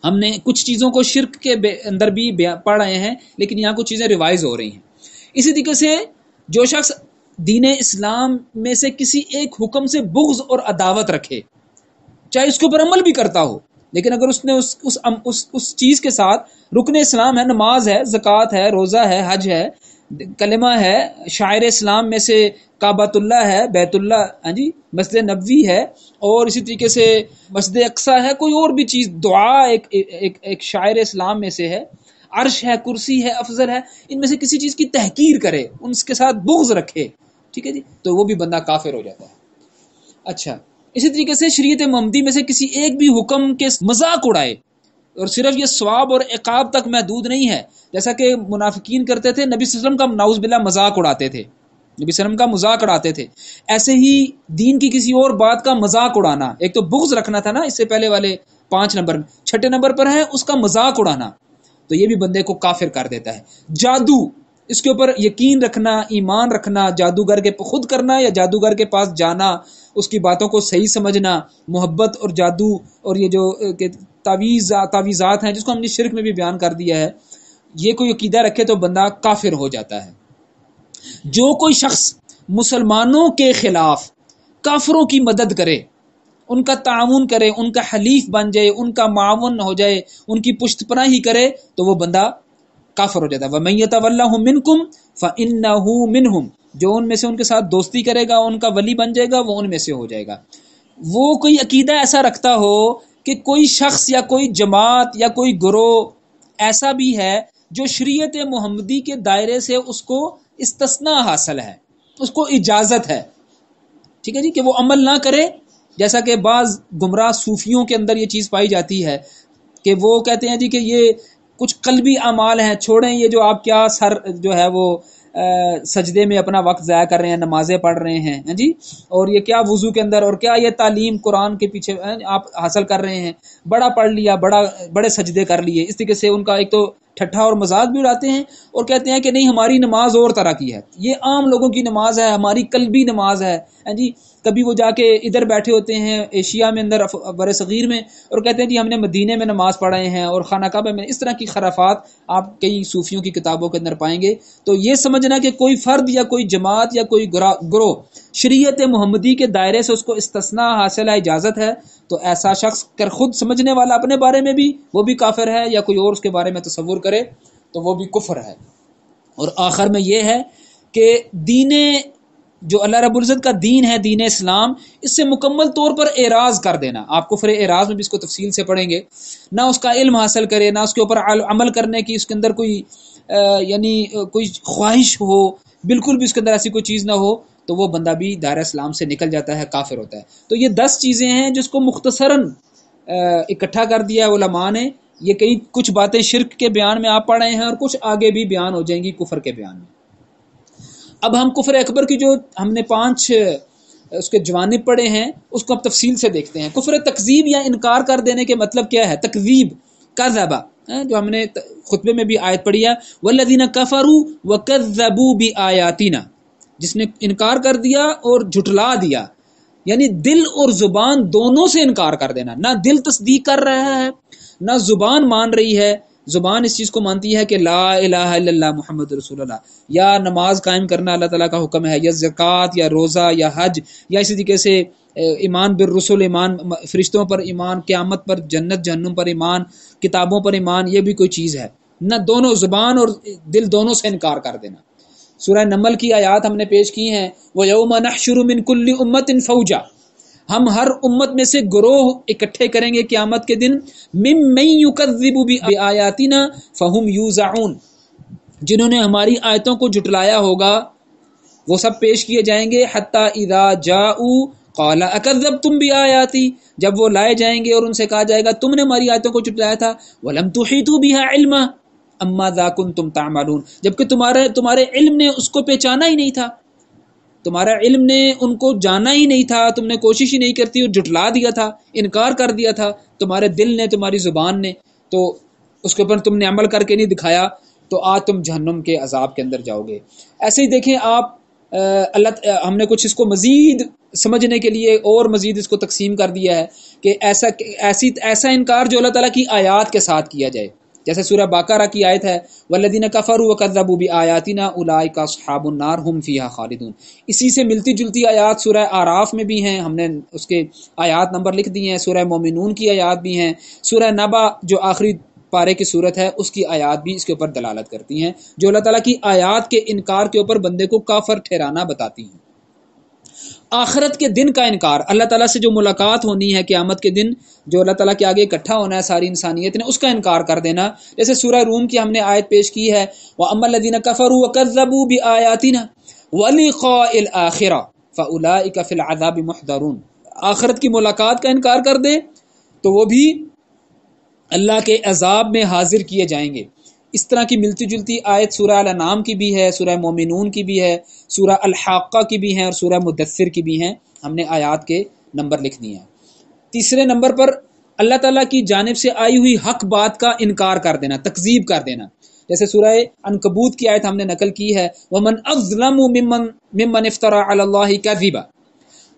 ہم نے کچھ چیزوں کو شرک کے اندر بھی پڑھ رہے ہیں، لیکن یہاں کچھ چیزیں ریوائز ہو رہی ہیں۔ اسی طریقے سے جو شخص دین اسلام میں سے کسی ایک حکم سے بغض اور عداوت رکھے، چاہے اس کے اوپر عمل بھی کرتا ہو، لیکن اگر اس نے اس چیز کے ساتھ رکن اسلام ہے، نماز ہے، زکوٰۃ ہے، روزہ ہے، حج ہے، کلمہ ہے، شاعر اسلام میں سے کعبۃ اللہ ہے، بیت اللہ، ہاں جی، مسجد نبوی ہے، اور اسی طریقے سے مسجد اقصی ہے، کوئی اور بھی چیز، دعا ایک شاعر اسلام میں سے ہے، عرش ہے، کرسی ہے، افضل ہے، ان میں سے کسی چیز کی تحقیر کرے، ان کے ساتھ بغض رکھے، ٹھیک ہے جی، تو وہ بھی بندہ کافر ہو جاتا ہے۔ اچھا، اسی طریقے سے شریعت محمدی میں سے کسی ایک بھی حکم کے مذاق اڑائے، اور صرف یہ ثواب اور عقاب تک محدود نہیں ہے، جیسا کہ منافقین کرتے تھے، نبی صلی اللہ علیہ وسلم کا نعوذ باللہ مذاق اڑاتے تھے، نبی صلی اللہ علیہ وسلم کا مذاق اڑاتے تھے، ایسے ہی دین کی کسی اور بات کا مذاق اڑانا، ایک تو بغض رکھنا تھا نا اس سے پہلے والے 5 نمبر میں، 6 نمبر پر ہے اس کا مذاق اڑانا، تو یہ بھی بندے کو کافر کر دیتا ہے۔ جادو، اس کے اوپر یقین رکھنا، ایمان رکھنا، جادوگر کے خود کرنا یا جادوگر کے پاس جانا، اس کی باتوں کو صحیح سمجھنا، محبت اور جادو اور یہ جو تعویذات ہیں جس کو ہم نے شرک میں بھی بیان کر دیا ہے، یہ کوئی عقیدہ رکھے تو بندہ کافر ہو جاتا ہے۔ جو کوئی شخص مسلمانوں کے خلاف کافروں کی مدد کرے، ان کا تعاون کرے، ان کا حلیف بن جائے، ان کا معاون ہو جائے، ان کی پشت پناہی کرے، تو وہ بندہ کافر ہو جاتا ہے۔ وَمَن يَتَوَلَّهُم مِّنكُمْ فَإِنَّهُ مِنْهُمْ، جو ان میں سے ان کے ساتھ دوستی کرے گا، ان کا ولی بن جائے گا، وہ ان میں سے ہو جائے گا۔ وہ کوئی عقیدہ ایسا رکھتا ہو کہ کوئی شخص یا کوئی جماعت یا کوئی گروہ ایسا بھی ہے جو شریعت محمدی کے دائرے سے اس کو استثناء حاصل ہے، اس کو اجازت ہے، ٹھیک ہے جی، کہ وہ عمل نہ کرے، جیسا کہ بعض گمراہ صوفیوں کے اندر یہ چیز پائی جاتی ہے کہ وہ کہتے ہیں جی کہ یہ کچھ قلبی اعمال ہیں، چھوڑیں یہ جو آپ کیا سر جو ہے وہ سجدے میں اپنا وقت ضائع کر رہے ہیں، نمازیں پڑھ رہے ہیں، ہاں جی، اور یہ کیا وضو کے اندر، اور کیا یہ تعلیم قرآن کے پیچھے آپ حاصل کر رہے ہیں، بڑا پڑھ لیا، بڑے سجدے کر لیے، اس طریقے سے ان کا ایک تو ٹھٹھا اور مذاق بھی اڑاتے ہیں، اور کہتے ہیں کہ نہیں ہماری نماز اور طرح کی ہے، یہ عام لوگوں کی نماز ہے، ہماری قلبی نماز ہے، ہاں جی، کبھی وہ جا کے ادھر بیٹھے ہوتے ہیں ایشیا میں اندر بر صغیر میں، اور کہتے ہیں جی ہم نے مدینے میں نماز پڑھائے ہیں اور خانہ کعبہ میں، اس طرح کی خرافات آپ کئی صوفیوں کی کتابوں کے اندر پائیں گے۔ تو یہ سمجھنا کہ کوئی فرد یا کوئی جماعت یا کوئی گروہ شریعت محمدی کے دائرے سے اس کو استثناء حاصل ہے، اجازت ہے، تو ایسا شخص کر خود سمجھنے والا اپنے بارے میں بھی وہ بھی کافر ہے، یا کوئی اور اس کے بارے میں تصور کرے تو وہ بھی کفر ہے۔ اور آخر میں یہ ہے کہ دین جو اللہ رب العزت کا دین ہے، دین اسلام، اس سے مکمل طور پر اعراض کر دینا، آپ کفر اعراض میں بھی اس کو تفصیل سے پڑھیں گے، نہ اس کا علم حاصل کرے، نہ اس کے اوپر عمل کرنے کی اس کے اندر کوئی یعنی کوئی خواہش ہو، بالکل بھی اس کے اندر ایسی کوئی چیز نہ ہو، تو وہ بندہ بھی دائرہ اسلام سے نکل جاتا ہے، کافر ہوتا ہے۔ تو یہ 10 چیزیں ہیں جس کو مختصراً اکٹھا کر دیا ہے علماء نے، یہ کئی کچھ باتیں شرک کے بیان میں آپ پڑھ رہے ہیں اور کچھ آگے بھی بیان ہو جائیں گی کفر کے بیان میں۔ اب ہم کفر اکبر کی جو ہم نے 5 اس کے جوانب پڑھے ہیں اس کو اب تفصیل سے دیکھتے ہیں۔ کفر تکذیب یا انکار کر دینے کے مطلب کیا ہے؟ تکذیب، کذبا، جو ہم نے خطبے میں بھی آیت پڑھی ہے، والذین کفروا وکذبوا بآیاتنا، جس نے انکار کر دیا اور جھٹلا دیا، یعنی دل اور زبان دونوں سے انکار کر دینا، نہ دل تصدیق کر رہا ہے نہ زبان مان رہی ہے۔ زبان اس چیز کو مانتی ہے کہ لا الہ الا اللہ محمد رسول اللہ، یا نماز قائم کرنا اللہ تعالیٰ کا حکم ہے، یا زکوٰۃ یا روزہ یا حج، یا اسی طریقے سے ایمان بالرسل، ایمان فرشتوں پر ایمان، قیامت پر، جنت جہنم پر ایمان، کتابوں پر ایمان، یہ بھی کوئی چیز ہے نہ، دونوں زبان اور دل دونوں سے انکار کر دینا۔ سورہ نمل کی آیات ہم نے پیش کی ہیں، وَيَوْمَ نَحْشُرُ مِنْ كُلِّ أُمَّةٍ فَوْجًا، ہم ہر امت میں سے گروہ اکٹھے کریں گے قیامت کے دن، مِمَّن يُكَذِّبُ بِآیاتنا فَهُمْ يُوزَعُونَ، جنہوں نے ہماری آیتوں کو جھٹلایا ہوگا وہ سب پیش کیے جائیں گے، حتی اذا جاؤوا قال اکذبتم بآیاتی، جب وہ لائے جائیں گے اور ان سے کہا جائے گا تم نے ہماری آیتوں کو جھٹلایا تھا، وَلَمْ تُحِيطُوا بِهَا عِلْمًا اَمَّاذَا كُنْتُمْ تَعْمَلُونَ، جبکہ تمہارے علم نے اس کو پہچانا ہی نہیں تھا، تمہارا علم نے ان کو جانا ہی نہیں تھا، تم نے کوشش ہی نہیں کرتی اور جھٹلا دیا تھا، انکار کر دیا تھا، تمہارے دل نے، تمہاری زبان نے، تو اس کے اوپر تم نے عمل کر کے نہیں دکھایا، تو آج تم جہنم کے عذاب کے اندر جاؤ گے۔ ایسے ہی دیکھیں آپ، ہم نے کچھ اس کو مزید سمجھنے کے لیے اور مزید اس کو تقسیم کر دیا ہے کہ ایسا انکار جو اللہ تعالیٰ کی آیات کے ساتھ کیا جائے، جیسے سورہ بقرہ کی آیت ہے والذین کفروا وکذبوا بآیاتنا اولئک اصحاب النار هم فیہا خالدون. اسی سے ملتی جلتی آیات سورہ اعراف میں بھی ہیں، ہم نے اس کے آیات نمبر لکھ دیے ہیں. سورہ مومنون کی آیات بھی ہیں. سورہ نبا جو آخری پارے کی صورت ہے اس کی آیات بھی اس کے اوپر دلالت کرتی ہیں، جو اللہ تعالیٰ کی آیات کے انکار کے اوپر بندے کو کافر ٹھہرانا بتاتی ہیں. آخرت کے دن کا انکار، اللہ تعالیٰ سے جو ملاقات ہونی ہے قیامت کے دن، جو اللہ تعالیٰ کے آگے اکٹھا ہونا ہے ساری انسانیت نے، اس کا انکار کر دینا. جیسے سورہ روم کی ہم نے آیت پیش کی ہے وَأَمَّا الَّذِينَ كَفَرُوا وَكَذَّبُوا بِآيَاتِنَا وَلِقَاءِ الْآخِرَةِ فَأُولَئِكَ فِي الْعَذَابِ مُحْضَرُونَ. آخرت کی ملاقات کا انکار کر دے تو وہ بھی اللہ کے عذاب میں حاضر کیے جائیں گے. اس طرح کی ملتی جلتی آیت سورہ الانعام کی بھی ہے، سورہ مومنون کی بھی ہے، سورہ الحاقہ کی بھی ہے اور سورہ مدثر کی بھی ہیں. ہم نے آیات کے نمبر لکھ دیے ہیں. تیسرے نمبر پر اللہ تعالیٰ کی جانب سے آئی ہوئی حق بات کا انکار کر دینا، تکذیب کر دینا. جیسے سورہ عنکبوت کی آیت ہم نے نقل کی ہے وَمَنْ أَظْلَمُ مِمَّنِ افْتَرَى عَلَى اللَّهِ كَذِبًا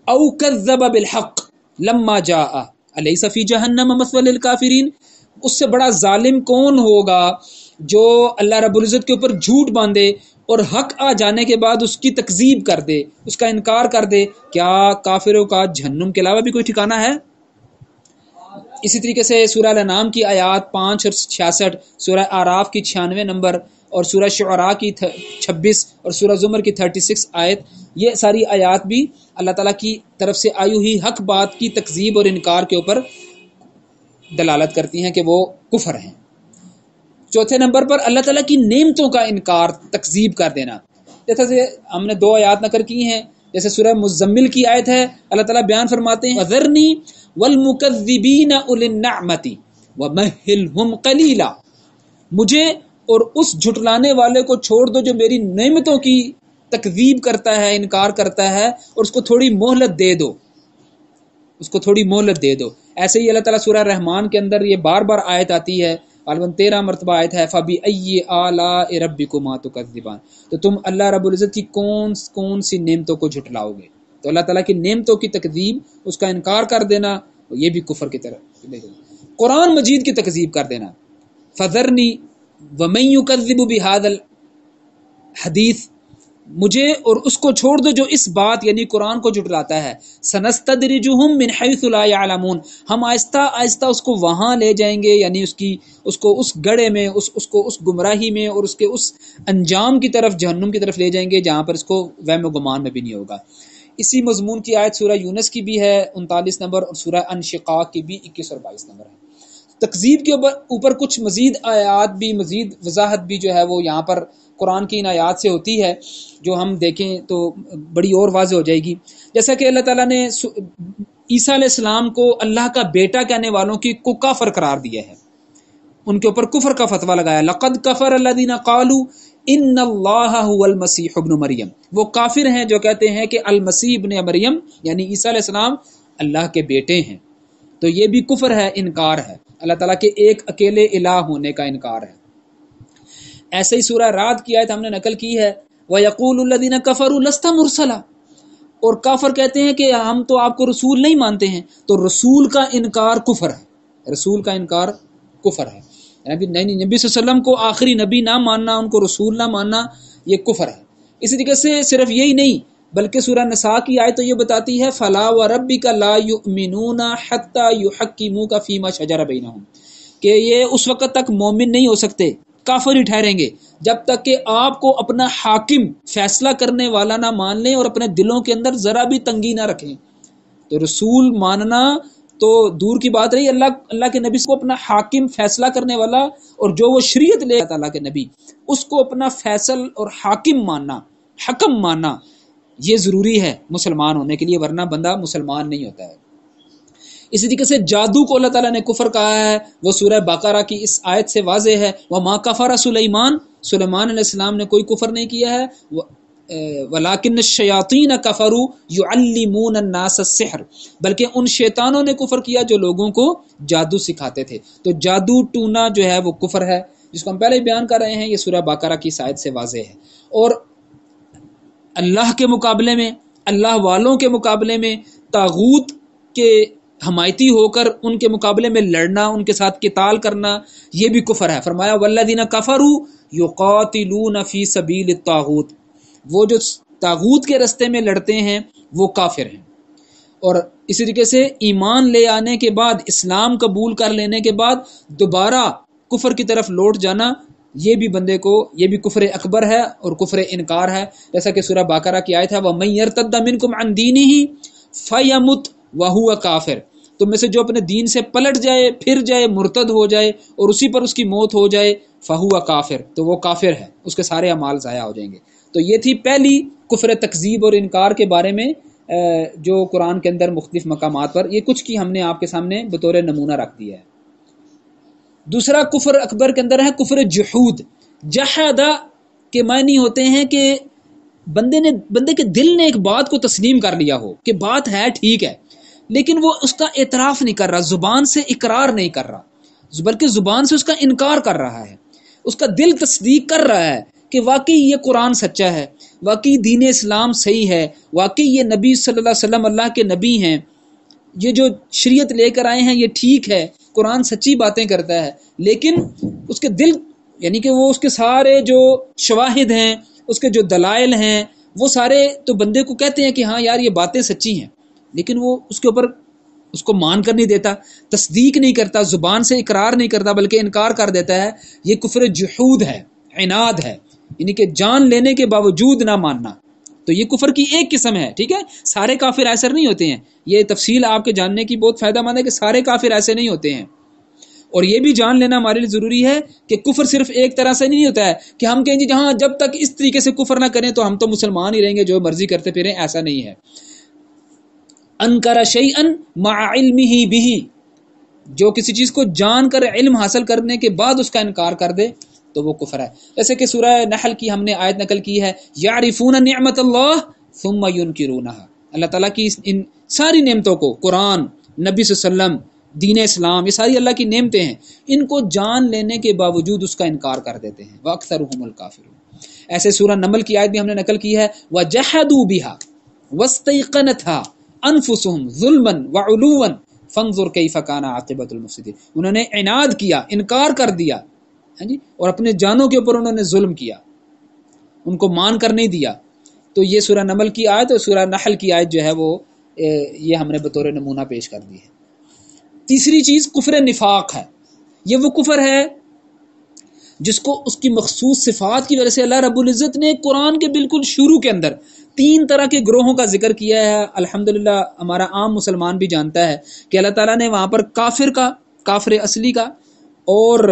أَوْ كَذَّبَ بِالْحَقِّ لَمَّا جَاءَ أَلَيْسَ فِي جَهَنَّمَ مَثْوًى لِلْكَافِرِينَ. اس سے بڑا ظالم کون ہوگا جو اللہ رب العزت کے اوپر جھوٹ باندھے اور حق آ جانے کے بعد اس کی تکذیب کر دے، اس کا انکار کر دے. کیا کافروں کا جہنم کے علاوہ بھی کوئی ٹھکانہ ہے؟ اسی طریقے سے سورہ الانعام کی آیات 5 اور 66، سورہ اعراف کی 96 نمبر اور سورہ شعراء کی 26 اور سورہ زمر کی 36 آیت، یہ ساری آیات بھی اللہ تعالیٰ کی طرف سے آئی ہوئی حق بات کی تکذیب اور انکار کے اوپر دلالت کرتی ہیں کہ وہ کفر ہیں. چوتھے نمبر پر اللہ تعالیٰ کی نعمتوں کا انکار، تکذیب کر دینا. جیسے ہم نے 2 آیات نقل کی ہیں. جیسے سورہ مزمل کی آیت ہے، اللہ تعالیٰ بیان فرماتے ہیں وَذَرْنِي وَالْمُكَذِّبِينَ أُولِي النَّعْمَةِ وَمَهِّلْهُمْ قَلِيلًا. مجھے اور اس جھٹلانے والے کو چھوڑ دو جو میری نعمتوں کی تکذیب کرتا ہے، انکار کرتا ہے، اور اس کو تھوڑی مہلت دے دو، اس کو تھوڑی مہلت دے دو. ایسے ہی اللہ تعالیٰ سورہ رحمان کے اندر یہ بار بار آیت آتی ہے، غالباً 13 مرتبہ آیت ہے فَبِأَيِّ آلَاءِ رَبِّكُمَا تُكَذِّبَانِ. تو تم اللہ رب العزت کی کون سی نعمتوں کو جھٹلاؤ گے؟ تو اللہ تعالیٰ کی نعمتوں کی تکذیب، اس کا انکار کر دینا، یہ بھی کفر کی طرف لے جانا. قرآن مجید کی تکذیب کر دینا فَذَرْنِي وَمَن يُكَذِّبُ بِهَذَا الْحَدِيثِ، مجھے اور اس کو چھوڑ دو جو اس بات یعنی قرآن کو جھٹلاتا ہے. سنستدرجہم من حیث لا یعلمون، ہم آہستہ آہستہ اس کو وہاں لے جائیں گے، یعنی اس کو اس گڑھے میں، اس کو اس گمراہی میں اور اس کے اس انجام کی طرف، جہنم کی طرف لے جائیں گے جہاں پر اس کو وہم و گمان میں بھی نہیں ہوگا. اسی مضمون کی آیت سورہ یونس کی بھی ہے 39 نمبر اور سورہ انشقاق کی بھی 21 اور 22 نمبر ہے. تکذیب کے اوپر کچھ مزید آیات بھی، مزید وضاحت بھی جو ہے وہ یہاں پر قرآن کی ان آیات سے ہوتی ہے، جو ہم دیکھیں تو بڑی اور واضح ہو جائے گی. جیسا کہ اللہ تعالیٰ نے عیسیٰ علیہ السلام کو اللہ کا بیٹا کہنے والوں کو کافر قرار دیا ہے، ان کے اوپر کفر کا فتویٰ لگایا. لقد کفر الذین قالوا ان اللہ هو المسیح ابن مریم، وہ کافر ہیں جو کہتے ہیں کہ المسیح ابن مریم یعنی عیسیٰ علیہ السلام اللہ کے بیٹے ہیں. تو یہ بھی کفر ہے، انکار ہے، اللہ تعالیٰ کے ایک اکیلے الہ ہونے کا انکار ہے. ایسے ہی سورہ رعد کی آیت ہم نے نقل کی ہے وَيَقُولُ الَّذِينَ كَفَرُوا لَسْتَ مُرْسَلًا، اور کافر کہتے ہیں کہ ہم تو آپ کو رسول نہیں مانتے ہیں. تو رسول کا انکار کفر ہے، رسول کا انکار کفر ہے. نبی صلی اللہ علیہ وسلم کو آخری نبی نہ ماننا، ان کو رسول نہ ماننا، یہ کفر ہے. اسی طریقے سے صرف یہی نہیں بلکہ سورہ نساء کی آیت تو یہ بتاتی ہے فَلَا وَرَبِّكَ لَا يُؤْمِنُونَ حَتَّى يُحَكِّمُوكَ فِي مَا شَجَرَ بَيْنَهُمْ، کہ یہ اس وقت تک مومن نہیں ہو سکتے، کافر ہی ٹھہریں گے جب تک کہ آپ کو اپنا حاکم، فیصلہ کرنے والا نہ مان لیں اور اپنے دلوں کے اندر ذرا بھی تنگی نہ رکھیں. تو رسول ماننا تو دور کی بات رہی، اللہ کے نبی کو اپنا حاکم، فیصلہ کرنے والا، اور جو وہ شریعت لے اللہ کے نبی، اس کو اپنا فیصل اور حاکم ماننا، حکم ماننا، یہ ضروری ہے مسلمان ہونے کے لیے، ورنہ بندہ مسلمان نہیں ہوتا ہے. اسی طریقے سے جادو کو اللہ تعالیٰ نے کفر کہا ہے، وہ سورہ بقرہ کی اس آیت سے واضح ہے وَمَا كَفَرَ سُلَيْمَانَ، سلیمان علیہ السلام نے کوئی کفر نہیں کیا ہے. وَلَكِنَّ الشَّيَاطِينَ كَفَرُوا يُعَلِّمُونَ النَّاسَ السِّحْرَ، بلکہ ان شیطانوں نے کفر کیا جو لوگوں کو جادو سکھاتے تھے. تو جادو ٹونا جو ہے وہ کفر ہے، جس کو ہم پہلے ہی بیان کر رہے ہیں، یہ سورہ بقرہ کی آیت سے واضح ہے. اور اللہ کے مقابلے میں، اللہ والوں کے مقابلے میں طاغوت کے حمایتی ہو کر ان کے مقابلے میں لڑنا، ان کے ساتھ قتال کرنا، یہ بھی کفر ہے۔ فرمایا والذین کفروا یقاتلون فی سبیل الطاغوت، وہ جو طاغوت کے راستے میں لڑتے ہیں وہ کافر ہیں۔ اور اسی طریقے سے ایمان لے آنے کے بعد، اسلام قبول کر لینے کے بعد دوبارہ کفر کی طرف لوٹ جانا، یہ بھی بندے کو، یہ بھی کفر اکبر ہے اور کفر انکار ہے، جیسا کہ سورہ بقرہ کی آیت ہے وَمَن يَرْتَدَّ مِنْكُمْ عَنْ دِينِهِ فَيَمُتْ وَهُوَ کافر، تم میں سے جو اپنے دین سے پلٹ جائے، پھر جائے، مرتد ہو جائے اور اسی پر اس کی موت ہو جائے، فَهُوَ کافر، تو وہ کافر ہے، اس کے سارے اعمال ضائع ہو جائیں گے۔ تو یہ تھی پہلی کفر تکذیب اور انکار کے بارے میں جو قرآن کے اندر مختلف مقامات پر، یہ کچھ کی ہم نے آپ کے سامنے بطور نمونہ رکھ دیا ہے۔ دوسرا کفر اکبر کے اندر ہے کفر جحود۔ جحدہ کے معنی ہوتے ہیں کہ بندے کے دل نے ایک بات کو تسلیم کر لیا ہو کہ بات ہے ٹھیک ہے، لیکن وہ اس کا اعتراف نہیں کر رہا، زبان سے اقرار نہیں کر رہا، بلکہ زبان سے اس کا انکار کر رہا ہے، اس کا دل تصدیق کر رہا ہے کہ واقعی یہ قرآن سچا ہے، واقعی دین اسلام صحیح ہے، واقعی یہ نبی صلی اللہ علیہ وسلم اللہ کے نبی ہیں، یہ جو شریعت لے کر آئے ہیں یہ ٹھیک ہے، قرآن سچی باتیں کرتا ہے، لیکن اس کے دل، یعنی کہ وہ اس کے سارے جو شواہد ہیں، اس کے جو دلائل ہیں، وہ سارے تو بندے کو کہتے ہیں کہ ہاں یار یہ باتیں سچی ہیں، لیکن وہ اس کے اوپر اس کو مان کر نہیں دیتا، تصدیق نہیں کرتا، زبان سے اقرار نہیں کرتا بلکہ انکار کر دیتا ہے، یہ کفر جحود ہے، عناد ہے، یعنی کہ جان لینے کے باوجود نہ ماننا۔ تو یہ کفر کی ایک قسم ہے، ٹھیک ہے، سارے کافر ایسے نہیں ہوتے ہیں، یہ تفصیل آپ کے جاننے کی بہت فائدہ مند ہے کہ سارے کافر ایسے نہیں ہوتے ہیں، اور یہ بھی جان لینا ہمارے لیے ضروری ہے کہ کفر صرف ایک طرح سے نہیں ہوتا ہے کہ ہم کہیں گے جہاں جب تک اس طریقے سے کفر نہ کریں تو ہم تو مسلمان ہی رہیں گے، جو مرضی کرتے پھریں، ایسا نہیں ہے۔ انکر شیئا مع علمہ بہ، جو کسی چیز کو جان کر، علم حاصل کرنے کے بعد اس کا انکار کر دے تو وہ کفر ہے، جیسے کہ سورہ نحل کی ہم نے آیت نقل کی ہے یعرفون نعمت اللہ ثم ینکرونها، اللہ تعالیٰ کی ان ساری نعمتوں کو، قرآن، نبی صلی اللہ علیہ وسلم، دین اسلام، یہ ساری اللہ کی نعمتیں ہیں، ان کو جان لینے کے باوجود اس کا انکار کر دیتے ہیں، وَأَكْثَرُهُمُ الْكَافِرُونَ۔ ایسے سورہ نمل کی آیت بھی ہم نے نقل کی ہے وَجَحَدُوا بِهَا وَاسْتَيْقَنَتْهَا أَنفُسُهُمْ ظُلْمًا وَعُلُوًّا فَانظُرْ كَيْفَ كَانَ عَاقِبَةُ الْمُفْسِدِينَ، انہوں نے عناد کیا، انکار کر دیا، ہاں جی، اور اپنے جانوں کے اوپر انہوں نے ظلم کیا، ان کو مان کر نہیں دیا۔ تو یہ سورہ نمل کی آیت اور سورہ نحل کی آیت جو ہے وہ یہ ہم نے بطور نمونہ پیش کر دی ہے۔ تیسری چیز کفر نفاق ہے، یہ وہ کفر ہے جس کو اس کی مخصوص صفات کی وجہ سے اللہ رب العزت نے قرآن کے بالکل شروع کے اندر 3 طرح کے گروہوں کا ذکر کیا ہے۔ الحمدللہ ہمارا عام مسلمان بھی جانتا ہے کہ اللہ تعالیٰ نے وہاں پر کافر اصلی کا اور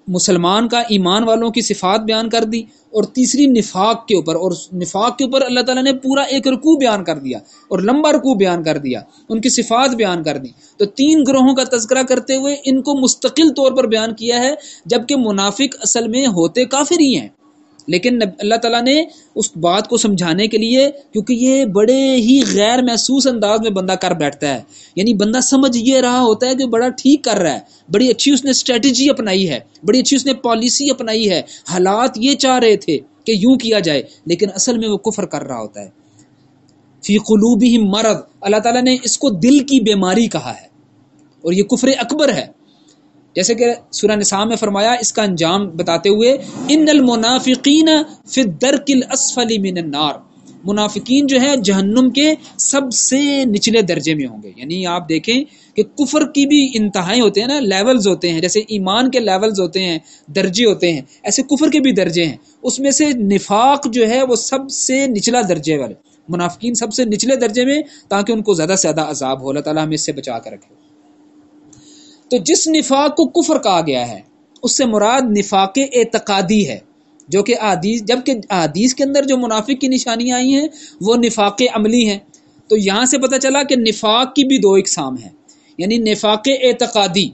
مسلمان کا، ایمان والوں کی صفات بیان کر دی، اور تیسری نفاق کے اوپر، اور نفاق کے اوپر اللہ تعالیٰ نے پورا ایک رکوع بیان کر دیا اور لمبا رکوع بیان کر دیا، ان کی صفات بیان کر دی۔ تو 3 گروہوں کا تذکرہ کرتے ہوئے ان کو مستقل طور پر بیان کیا ہے، جبکہ منافق اصل میں ہوتے کافر ہی ہیں، لیکن اللہ تعالیٰ نے اس بات کو سمجھانے کے لیے، کیونکہ یہ بڑے ہی غیر محسوس انداز میں بندہ کر بیٹھتا ہے، یعنی بندہ سمجھ یہ رہا ہوتا ہے کہ بڑا ٹھیک کر رہا ہے، بڑی اچھی اس نے اسٹریٹجی اپنائی ہے، بڑی اچھی اس نے پالیسی اپنائی ہے، حالات یہ چاہ رہے تھے کہ یوں کیا جائے، لیکن اصل میں وہ کفر کر رہا ہوتا ہے۔ فی قلوبہم مرض، اللہ تعالیٰ نے اس کو دل کی بیماری کہا ہے، اور یہ کفر اکبر ہے، جیسے کہ سورہ نساء میں فرمایا اس کا انجام بتاتے ہوئے ان المنافقین فی الدرک الاسفل من النار، منافقین جو ہے جہنم کے سب سے نچلے درجے میں ہوں گے۔ یعنی آپ دیکھیں کہ کفر کی بھی انتہائیں ہوتے ہیں نا، لیولز ہوتے ہیں، جیسے ایمان کے لیولز ہوتے ہیں، درجے ہوتے ہیں، ایسے کفر کے بھی درجے ہیں، اس میں سے نفاق جو ہے وہ سب سے نچلا درجے والے، منافقین سب سے نچلے درجے میں، تاکہ ان کو زیادہ سے زیادہ عذاب ہو، اللہ تعالیٰ ہمیں اس سے بچا کر رکھے۔ تو جس نفاق کو کفر کہا گیا ہے اس سے مراد نفاق اعتقادی ہے، جو کہ حدیث کے اندر جو منافق کی نشانیاں آئی ہیں وہ نفاق عملی ہیں۔ تو یہاں سے پتہ چلا کہ نفاق کی بھی 2 اقسام ہیں، یعنی نفاق اعتقادی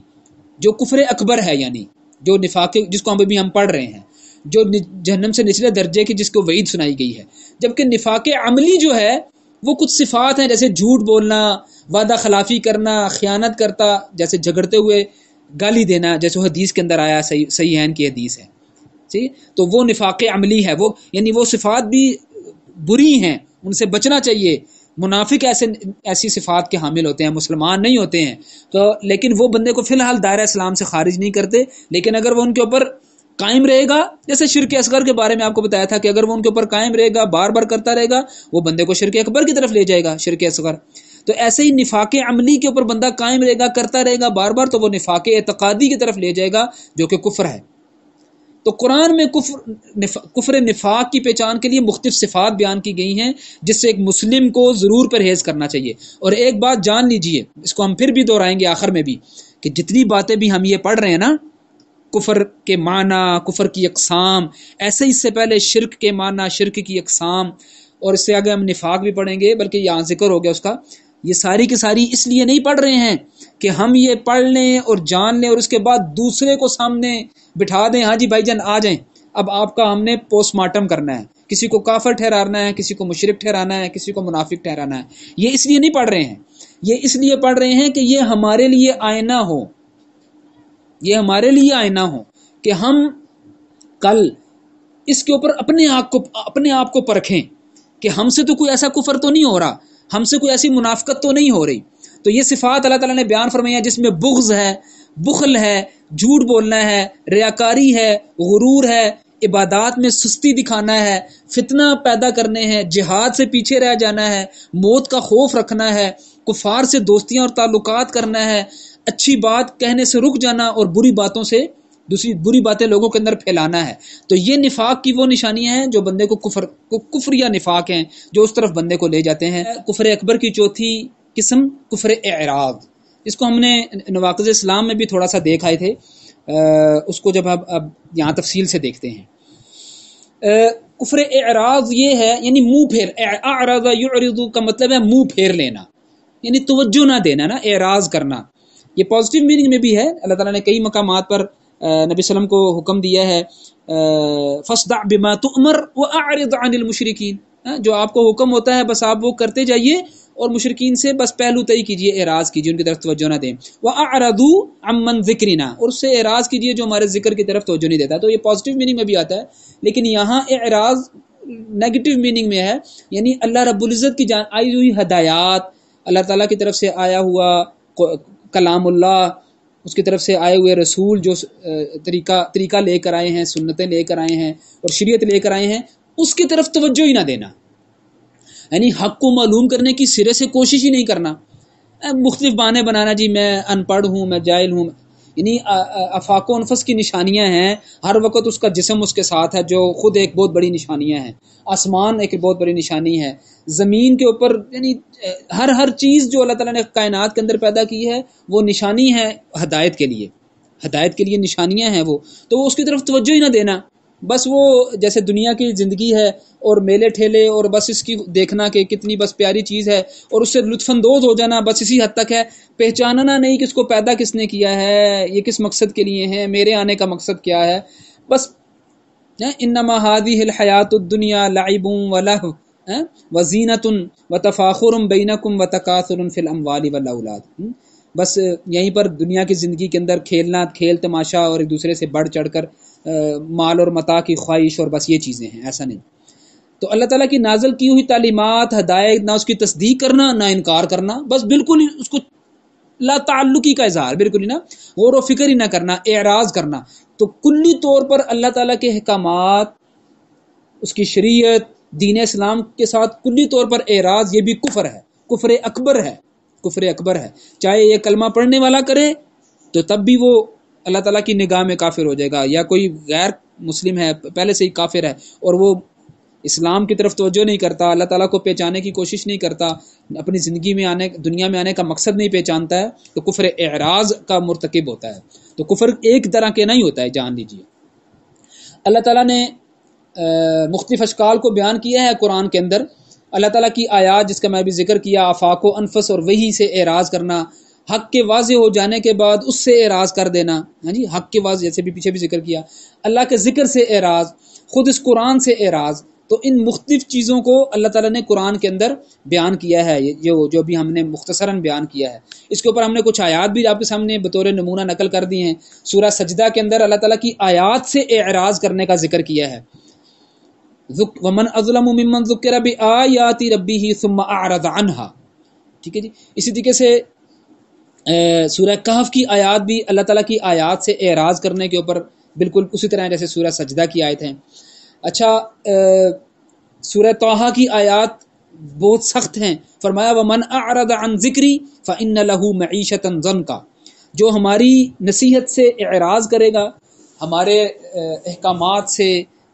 جو کفر اکبر ہے، یعنی جو نفاق جس کو ابھی ہم پڑھ رہے ہیں، جو جہنم سے نچلے درجے کی جس کو وعید سنائی گئی ہے، جبکہ نفاق عملی جو ہے وہ کچھ صفات ہیں، جیسے جھوٹ بولنا، وعدہ خلافی کرنا، خیانت کرتا، جیسے جھگڑتے ہوئے گالی دینا، جیسے حدیث کے اندر آیا، صحیحین کی حدیث ہے، ٹھیک، تو وہ نفاق عملی ہے، وہ یعنی وہ صفات بھی بری ہیں، ان سے بچنا چاہیے، منافق ایسی صفات کے حامل ہوتے ہیں، مسلمان نہیں ہوتے ہیں تو، لیکن وہ بندے کو فی الحال دائرہ اسلام سے خارج نہیں کرتے، لیکن اگر وہ ان کے اوپر قائم رہے گا، جیسے شرک اصغر کے بارے میں آپ کو بتایا تھا کہ اگر وہ ان کے اوپر قائم رہے گا، بار بار کرتا رہے گا، وہ بندے کو شرک اکبر کی طرف لے جائے گا، شرک اصغر۔ تو ایسے ہی نفاق عملی کے اوپر بندہ قائم رہے گا، کرتا رہے گا بار بار، تو وہ نفاق اعتقادی کی طرف لے جائے گا جو کہ کفر ہے۔ تو قرآن میں کفر نفاق کی پہچان کے لیے مختلف صفات بیان کی گئی ہیں، جس سے ایک مسلم کو ضرور پرہیز کرنا چاہیے۔ اور ایک بات جان لیجئے، اس کو ہم پھر بھی دہرائیں گے آخر میں بھی، کہ جتنی باتیں بھی ہم یہ پڑھ رہے ہیں نا، کفر کے معنی، کفر کی اقسام، ایسے اس سے پہلے شرک کے معنی، شرک کی اقسام، اور اس سے آگے ہم نفاق بھی پڑھیں گے، بلکہ یہاں ذکر ہو گیا اس کا، یہ ساری کی ساری اس لیے نہیں پڑھ رہے ہیں کہ ہم یہ پڑھ لیں اور جان لیں اور اس کے بعد دوسرے کو سامنے بٹھا دیں، ہاں جی بھائی جان آ جائیں، اب آپ کا ہم نے پوسٹ مارٹم کرنا ہے، کسی کو کافر ٹھہرانا ہے، کسی کو مشرک ٹھہرانا ہے، کسی کو منافق ٹھہرانا ہے۔ یہ اس لیے نہیں پڑھ رہے ہیں، یہ اس لیے پڑھ رہے ہیں کہ یہ ہمارے لیے آئینہ ہو، یہ ہمارے لیے آئینہ ہو کہ ہم کل اس کے اوپر اپنے آپ کو پرکھیں کہ ہم سے تو کوئی ایسا کفر تو نہیں ہو رہا، ہم سے کوئی ایسی منافقت تو نہیں ہو رہی۔ تو یہ صفات اللہ تعالیٰ نے بیان فرمائی ہیں، جس میں بغض ہے، بخل ہے، جھوٹ بولنا ہے، ریاکاری ہے، غرور ہے، عبادات میں سستی دکھانا ہے، فتنہ پیدا کرنے ہیں، جہاد سے پیچھے رہ جانا ہے، موت کا خوف رکھنا ہے، کفار سے دوستیاں اور تعلقات کرنا ہے، اچھی بات کہنے سے رک جانا اور بری باتوں سے دوسری بری باتیں لوگوں کے اندر پھیلانا ہے۔ تو یہ نفاق کی وہ نشانیاں ہیں جو بندے کو کفر یا نفاق ہیں، جو اس طرف بندے کو لے جاتے ہیں۔ کفر اکبر کی چوتھی قسم کفر اعراض، اس کو ہم نے نواقض اسلام میں بھی تھوڑا سا دیکھ آئے تھے، اس کو جب اب یہاں تفصیل سے دیکھتے ہیں۔ کفر اعراض یہ ہے، یعنی منہ پھیر، اعرض یعرض کا مطلب ہے منہ پھیر لینا، یعنی توجہ نہ دینا نا، اعراض کرنا۔ یہ پازیٹیو میننگ میں بھی ہے، اللہ تعالیٰ نے کئی مقامات پر نبی صلی اللہ علیہ وسلم کو حکم دیا ہے، فاصدع بما تؤمر واعرض عن المشرکین، جو آپ کو حکم ہوتا ہے بس آپ وہ کرتے جائیے اور مشرکین سے بس پہلو تئی کیجیے، اعراض کیجیے، ان کی طرف توجہ نہ دیں۔ واعرضوا عمن ذکرنا، اور اس سے اعراض کیجیے جو ہمارے ذکر کی طرف توجہ نہیں دیتا۔ تو یہ پازیٹیو میننگ میں بھی آتا ہے، لیکن یہاں اعراض نیگیٹو میننگ میں ہے، یعنی اللہ رب العزت کی آئی ہوئی ہدایات، اللہ تعالیٰ کی طرف سے آیا ہوا کلام اللہ، اس کی طرف سے آئے ہوئے رسول جو طریقہ لے کر آئے ہیں، سنتیں لے کر آئے ہیں اور شریعت لے کر آئے ہیں، اس کی طرف توجہ ہی نہ دینا، یعنی حق کو معلوم کرنے کی سرے سے کوشش ہی نہیں کرنا، مختلف بہانے بنانا، جی میں ان پڑھ ہوں، میں جاہل ہوں، یعنی افاق و انفس کی نشانیاں ہیں، ہر وقت اس کا جسم اس کے ساتھ ہے، جو خود ایک بہت بڑی نشانیاں ہیں، آسمان ایک بہت بڑی نشانی ہے، زمین کے اوپر یعنی ہر چیز جو اللہ تعالیٰ نے کائنات کے اندر پیدا کی ہے وہ نشانی ہے ہدایت کے لیے نشانیاں ہیں وہ، تو وہ اس کی طرف توجہ ہی نہ دینا، بس وہ جیسے دنیا کی زندگی ہے اور میلے ٹھیلے اور بس اس کی دیکھنا کہ کتنی بس پیاری چیز ہے اور اس سے لطف اندوز ہو جانا، بس اسی حد تک ہے، پہچاننا نہیں کہ اس کو پیدا کس نے کیا ہے، یہ کس مقصد کے لیے ہے، میرے آنے کا مقصد کیا ہے، بس انما هذه الحیات الدنیا لعب ولہو وزینۃ وتفاخر بینکم وتکاثر فی الاموال والاولاد، بس یہیں پر دنیا کی زندگی کے اندر کھیلنا، کھیل تماشا اور ایک دوسرے سے بڑھ چڑھ کر مال اور متاع کی خواہش، اور بس یہ چیزیں ہیں، ایسا نہیں۔ تو اللہ تعالیٰ کی نازل کی ہوئی تعلیمات، ہدایت، نہ اس کی تصدیق کرنا نہ انکار کرنا، بس بالکل ہی اس کو لا تعلقی کا اظہار، بالکل ہی نا غور و فکر ہی نہ کرنا، اعراض کرنا۔ تو کلی طور پر اللہ تعالیٰ کے احکامات، اس کی شریعت، دین اسلام کے ساتھ کلی طور پر اعراض، یہ بھی کفر ہے، کفر اکبر ہے، کفر اکبر ہے۔ چاہے یہ کلمہ پڑھنے والا کرے تو تب بھی وہ اللہ تعالیٰ کی نگاہ میں کافر ہو جائے گا، یا کوئی غیر مسلم ہے پہلے سے ہی کافر ہے اور وہ اسلام کی طرف توجہ نہیں کرتا، اللہ تعالیٰ کو پہچانے کی کوشش نہیں کرتا، اپنی زندگی میں دنیا میں آنے کا مقصد نہیں پہچانتا ہے، تو کفر اعراض کا مرتکب ہوتا ہے۔ تو کفر ایک طرح کے نہیں ہوتا ہے، جان لیجیے۔ اللہ تعالیٰ نے مختلف اشکال کو بیان کیا ہے قرآن کے اندر، اللہ تعالیٰ کی آیات جس کا میں بھی ذکر کیا، آفاق و انفس اور وحی سے اعراض کرنا، حق کے واضح ہو جانے کے بعد اس سے اعراض کر دینا، ہاں جی، حق کے واضح، جیسے بھی پیچھے بھی ذکر کیا، اللہ کے ذکر سے اعراض، خود اس قرآن سے اعراض، تو ان مختلف چیزوں کو اللہ تعالیٰ نے قرآن کے اندر بیان کیا ہے، جو بھی ہم نے مختصراً بیان کیا ہے۔ اس کے اوپر ہم نے کچھ آیات بھی آپ کے سامنے بطور نمونہ نقل کر دی ہیں۔ سورہ سجدہ کے اندر اللہ تعالیٰ کی آیات سے اعراض کرنے کا ذکر کیا ہے، ومن اظلم ممن ذکر بآیات ربہ ثم اعرض عنہا. ٹھیک ہے جی. اسی طریقے سے سورہ کہف کی آیات بھی اللہ تعالیٰ کی آیات سے اعراض کرنے کے اوپر بالکل اسی طرح جیسے سورہ سجدہ کی آیت ہیں. اچھا سورہ طٰہٰ کی آیات بہت سخت ہیں. فرمایا ومن اعرض عن ذکری فإن له معیشۃ ضنکا. جو ہماری نصیحت سے اعراض کرے گا، ہمارے احکامات سے،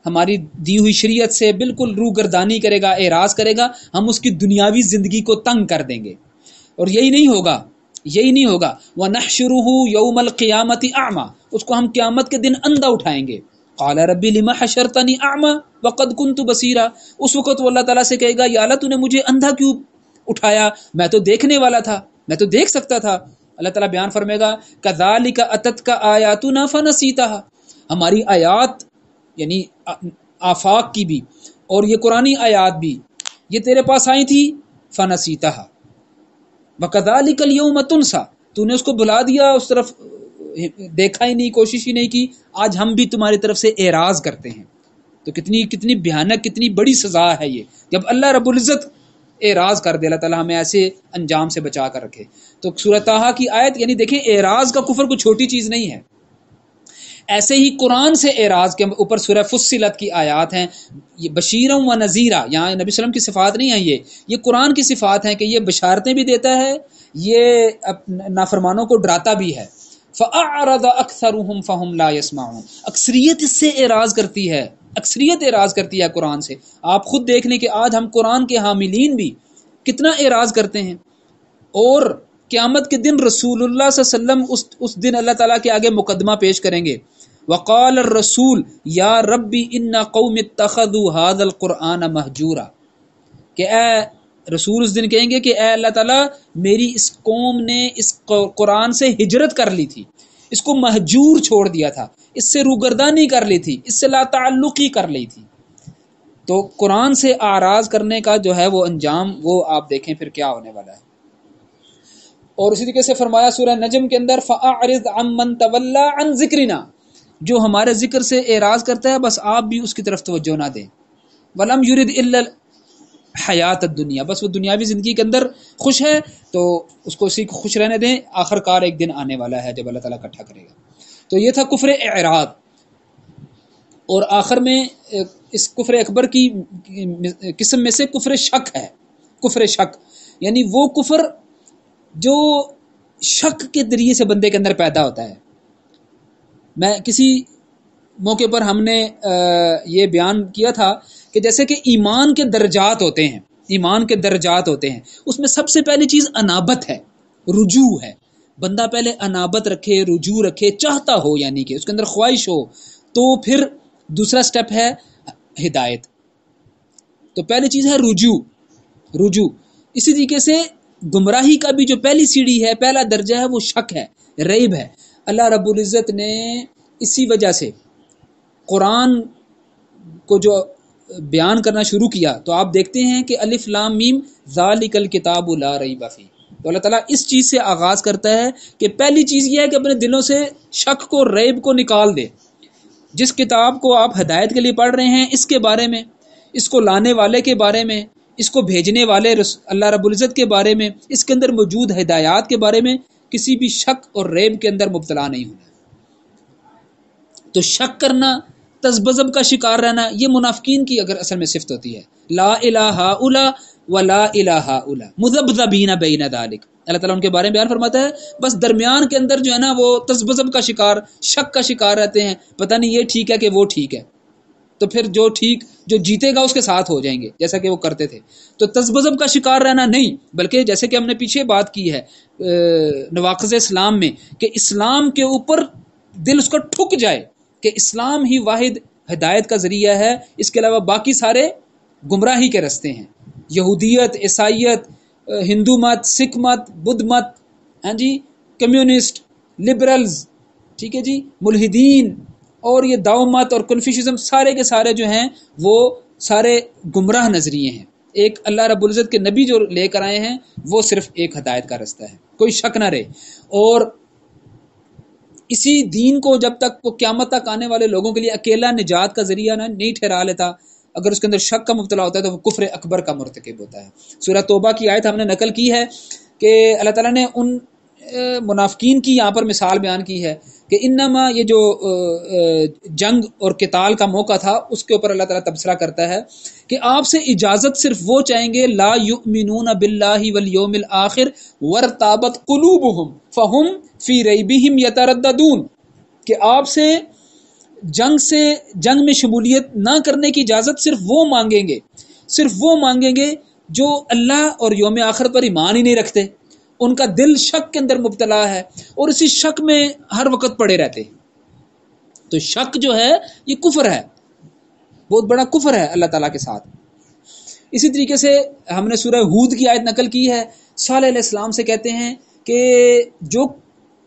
ہماری دی ہوئی شریعت سے بالکل روگردانی کرے گا، اعراض کرے گا، ہم اس کی دنیاوی زندگی کو تنگ کر دیں گے. اور یہی نہیں ہوگا وَنَحْشُرُهُ يَوْمَ الْقِيَامَةِ أَعْمَى. اس کو ہم قیامت کے دن اندھا اٹھائیں گے. قَالَ رَبِّ لِمَ حَشَرْتَنِي أَعْمَى وَقَدْ كُنْتُ بَصِيرًا. اس وقت وہ اللہ تعالیٰ سے کہے گا یا اللہ تو نے مجھے اندھا کیوں اٹھایا، میں تو دیکھنے والا تھا، میں تو دیکھ سکتا تھا. اللہ تعالیٰ بیان فرمائے گا كَذَلِكَ أَتَتْكَ آيَاتُنَا فَنَسِيتَهَا. ہماری آیات یعنی آفاق کی بھی اور یہ قرآنی آیات بھی یہ تیرے پاس آئی تھی فَنَسِيتَهَا وَكَذَلِكَ الْيَوْمَ تُنْسَى. تو نے اس کو بھلا دیا، اس طرف دیکھا ہی نہیں، کوشش ہی نہیں کی. آج ہم بھی تمہاری طرف سے اعراض کرتے ہیں. تو کتنی بھیانک، کتنی بڑی سزا ہے یہ جب اللہ رب العزت اعراض کر دے. اللہ تعالیٰ ہمیں ایسے انجام سے بچا کر رکھے. تو سورہ طٰہٰ کی آیت یعنی دیکھیں اعراض کا کفر کوئی چھوٹی چیز نہیں ہے. ایسے ہی قرآن سے اعراض کے اوپر سورہ فصلت کی آیات ہیں. یہ بشیرا و نذیرا، یہاں نبی وسلم کی صفات نہیں ہیں، یہ قرآن کی صفات ہیں کہ یہ بشارتیں بھی دیتا ہے، یہ نافرمانوں کو ڈراتا بھی ہے. فَأَعْرَضَ أَكْثَرُهُمْ فَهُمْ لَا يَسْمَعُونَ. اکثریت اس سے اعراض کرتی ہے، اکثریت اعراض کرتی ہے قرآن سے. آپ خود دیکھ لیں کہ آج ہم قرآن کے حاملین بھی کتنا اعراض کرتے ہیں. اور قیامت کے دن رسول اللہ صلی اللہ علیہ وسلم اس دن اللہ تعالیٰ کے آگے مقدمہ پیش کریں گے. وقال الرسول یا ربی ان قوم اتخذوا هذا القرآن مہجورا. کہ اے رسول اس دن کہیں گے کہ اے اللہ تعالیٰ میری اس قوم نے اس قرآن سے ہجرت کر لی تھی، اس کو مہجور چھوڑ دیا تھا، اس سے روگردانی کر لی تھی، اس سے لا تعلقی کر لی تھی. تو قرآن سے اعراض کرنے کا جو ہے وہ انجام وہ آپ دیکھیں پھر کیا ہونے والا ہے. اور اسی طریقے سے فرمایا سورہ نجم کے اندر فَأَعْرِضْ عَمَّنْ تَوَلَّى عَنْ ذِكْرِنَا. جو ہمارے ذکر سے اعراض کرتا ہے بس آپ بھی اس کی طرف توجہ نہ دیں. وَلَمْ يُرِدْ إِلَّا الْحَيَاةَ الدُّنْيَا. بس وہ دنیاوی زندگی کے اندر خوش ہے تو اس کو اسی کو خوش رہنے دیں. آخر کار ایک دن آنے والا ہے جب اللہ تعالیٰ اکٹھا کرے گا. تو یہ تھا کفر اعراض. اور آخر میں اس کفر اکبر کی قسم میں سے کفر شک ہے. کفر شک یعنی وہ کفر جو شک کے ذریعے سے بندے کے اندر پیدا ہوتا ہے. میں کسی موقع پر ہم نے یہ بیان کیا تھا کہ جیسے کہ ایمان کے درجات ہوتے ہیں، ایمان کے درجات ہوتے ہیں، اس میں سب سے پہلی چیز انابت ہے، رجوع ہے. بندہ پہلے انابت رکھے، رجوع رکھے، چاہتا ہو یعنی کہ اس کے اندر خواہش ہو، تو پھر دوسرا سٹیپ ہے ہدایت. تو پہلی چیز ہے رجوع. اسی طریقے سے گمراہی کا بھی جو پہلی سیڑھی ہے، پہلا درجہ ہے وہ شک ہے، ریب ہے. اللہ رب العزت نے اسی وجہ سے قرآن کو جو بیان کرنا شروع کیا تو آپ دیکھتے ہیں کہ الف لام میم ذالک الکتاب لا ریب فیہ. تو اللہ تعالیٰ اس چیز سے آغاز کرتا ہے کہ پہلی چیز یہ ہے کہ اپنے دلوں سے شک کو، ریب کو نکال دے. جس کتاب کو آپ ہدایت کے لیے پڑھ رہے ہیں اس کے بارے میں، اس کو لانے والے کے بارے میں، اس کو بھیجنے والے اللہ رب العزت کے بارے میں، اس کے اندر موجود ہدایات کے بارے میں کسی بھی شک اور ریب کے اندر مبتلا نہیں ہونا. تو شک کرنا، تذبذب کا شکار رہنا، یہ منافقین کی اگر اصل میں صفت ہوتی ہے. لا الہ الا ولا الہ الا مذبذبین بین ذلک. اللہ تعالیٰ ان کے بارے میں بیان فرماتا ہے بس درمیان کے اندر جو ہے نا وہ تذبذب کا شکار، شک کا شکار رہتے ہیں. پتہ نہیں یہ ٹھیک ہے کہ وہ ٹھیک ہے. تو پھر جو جیتے گا اس کے ساتھ ہو جائیں گے جیسا کہ وہ کرتے تھے. تو تذبذب کا شکار رہنا نہیں، بلکہ جیسے کہ ہم نے پیچھے بات کی ہے نواقض اسلام میں کہ اسلام کے اوپر دل اس کا ٹھک جائے کہ اسلام ہی واحد ہدایت کا ذریعہ ہے، اس کے علاوہ باقی سارے گمراہی کے رستے ہیں. یہودیت، عیسائیت، ہندو مت، سکھ مت، بدھ مت، ہاں جی، کمیونسٹ، لبرلز، ٹھیک ہے جی، ملحدین اور یہ داؤ مت اور کنفیوشزم، سارے کے سارے جو ہیں وہ سارے گمراہ نظریے ہیں. ایک اللہ رب العزت کے نبی جو لے کر آئے ہیں وہ صرف ایک ہدایت کا رستہ ہے، کوئی شک نہ رہے. اور اسی دین کو جب تک وہ قیامت تک آنے والے لوگوں کے لیے اکیلا نجات کا ذریعہ نہیں ٹھہرا لیتا اگر اس کے اندر شک کا مبتلا ہوتا ہے تو وہ کفر اکبر کا مرتکب ہوتا ہے۔ سورہ توبہ کی آیت ہم نے نقل کی ہے کہ اللہ تعالیٰ نے ان منافقین کی یہاں پر مثال بیان کی ہے کہ انما یہ جو جنگ اور قتال کا موقع تھا اس کے اوپر اللہ تعالیٰ تبصرہ کرتا ہے کہ آپ سے اجازت صرف وہ چاہیں گے لا یؤمنون باللہ والیوم الآخر وارتابت قلوبہم فہم فی ریبہم یترددون، کہ آپ سے جنگ میں شمولیت نہ کرنے کی اجازت صرف وہ مانگیں گے جو اللہ اور یوم آخر پر ایمان ہی نہیں رکھتے، ان کا دل شک کے اندر مبتلا ہے اور اسی شک میں ہر وقت پڑے رہتے۔ تو شک جو ہے یہ کفر ہے، بہت بڑا کفر ہے اللہ تعالیٰ کے ساتھ۔ اسی طریقے سے ہم نے سورہ ہود کی آیت نقل کی ہے، صالح علیہ السلام سے کہتے ہیں کہ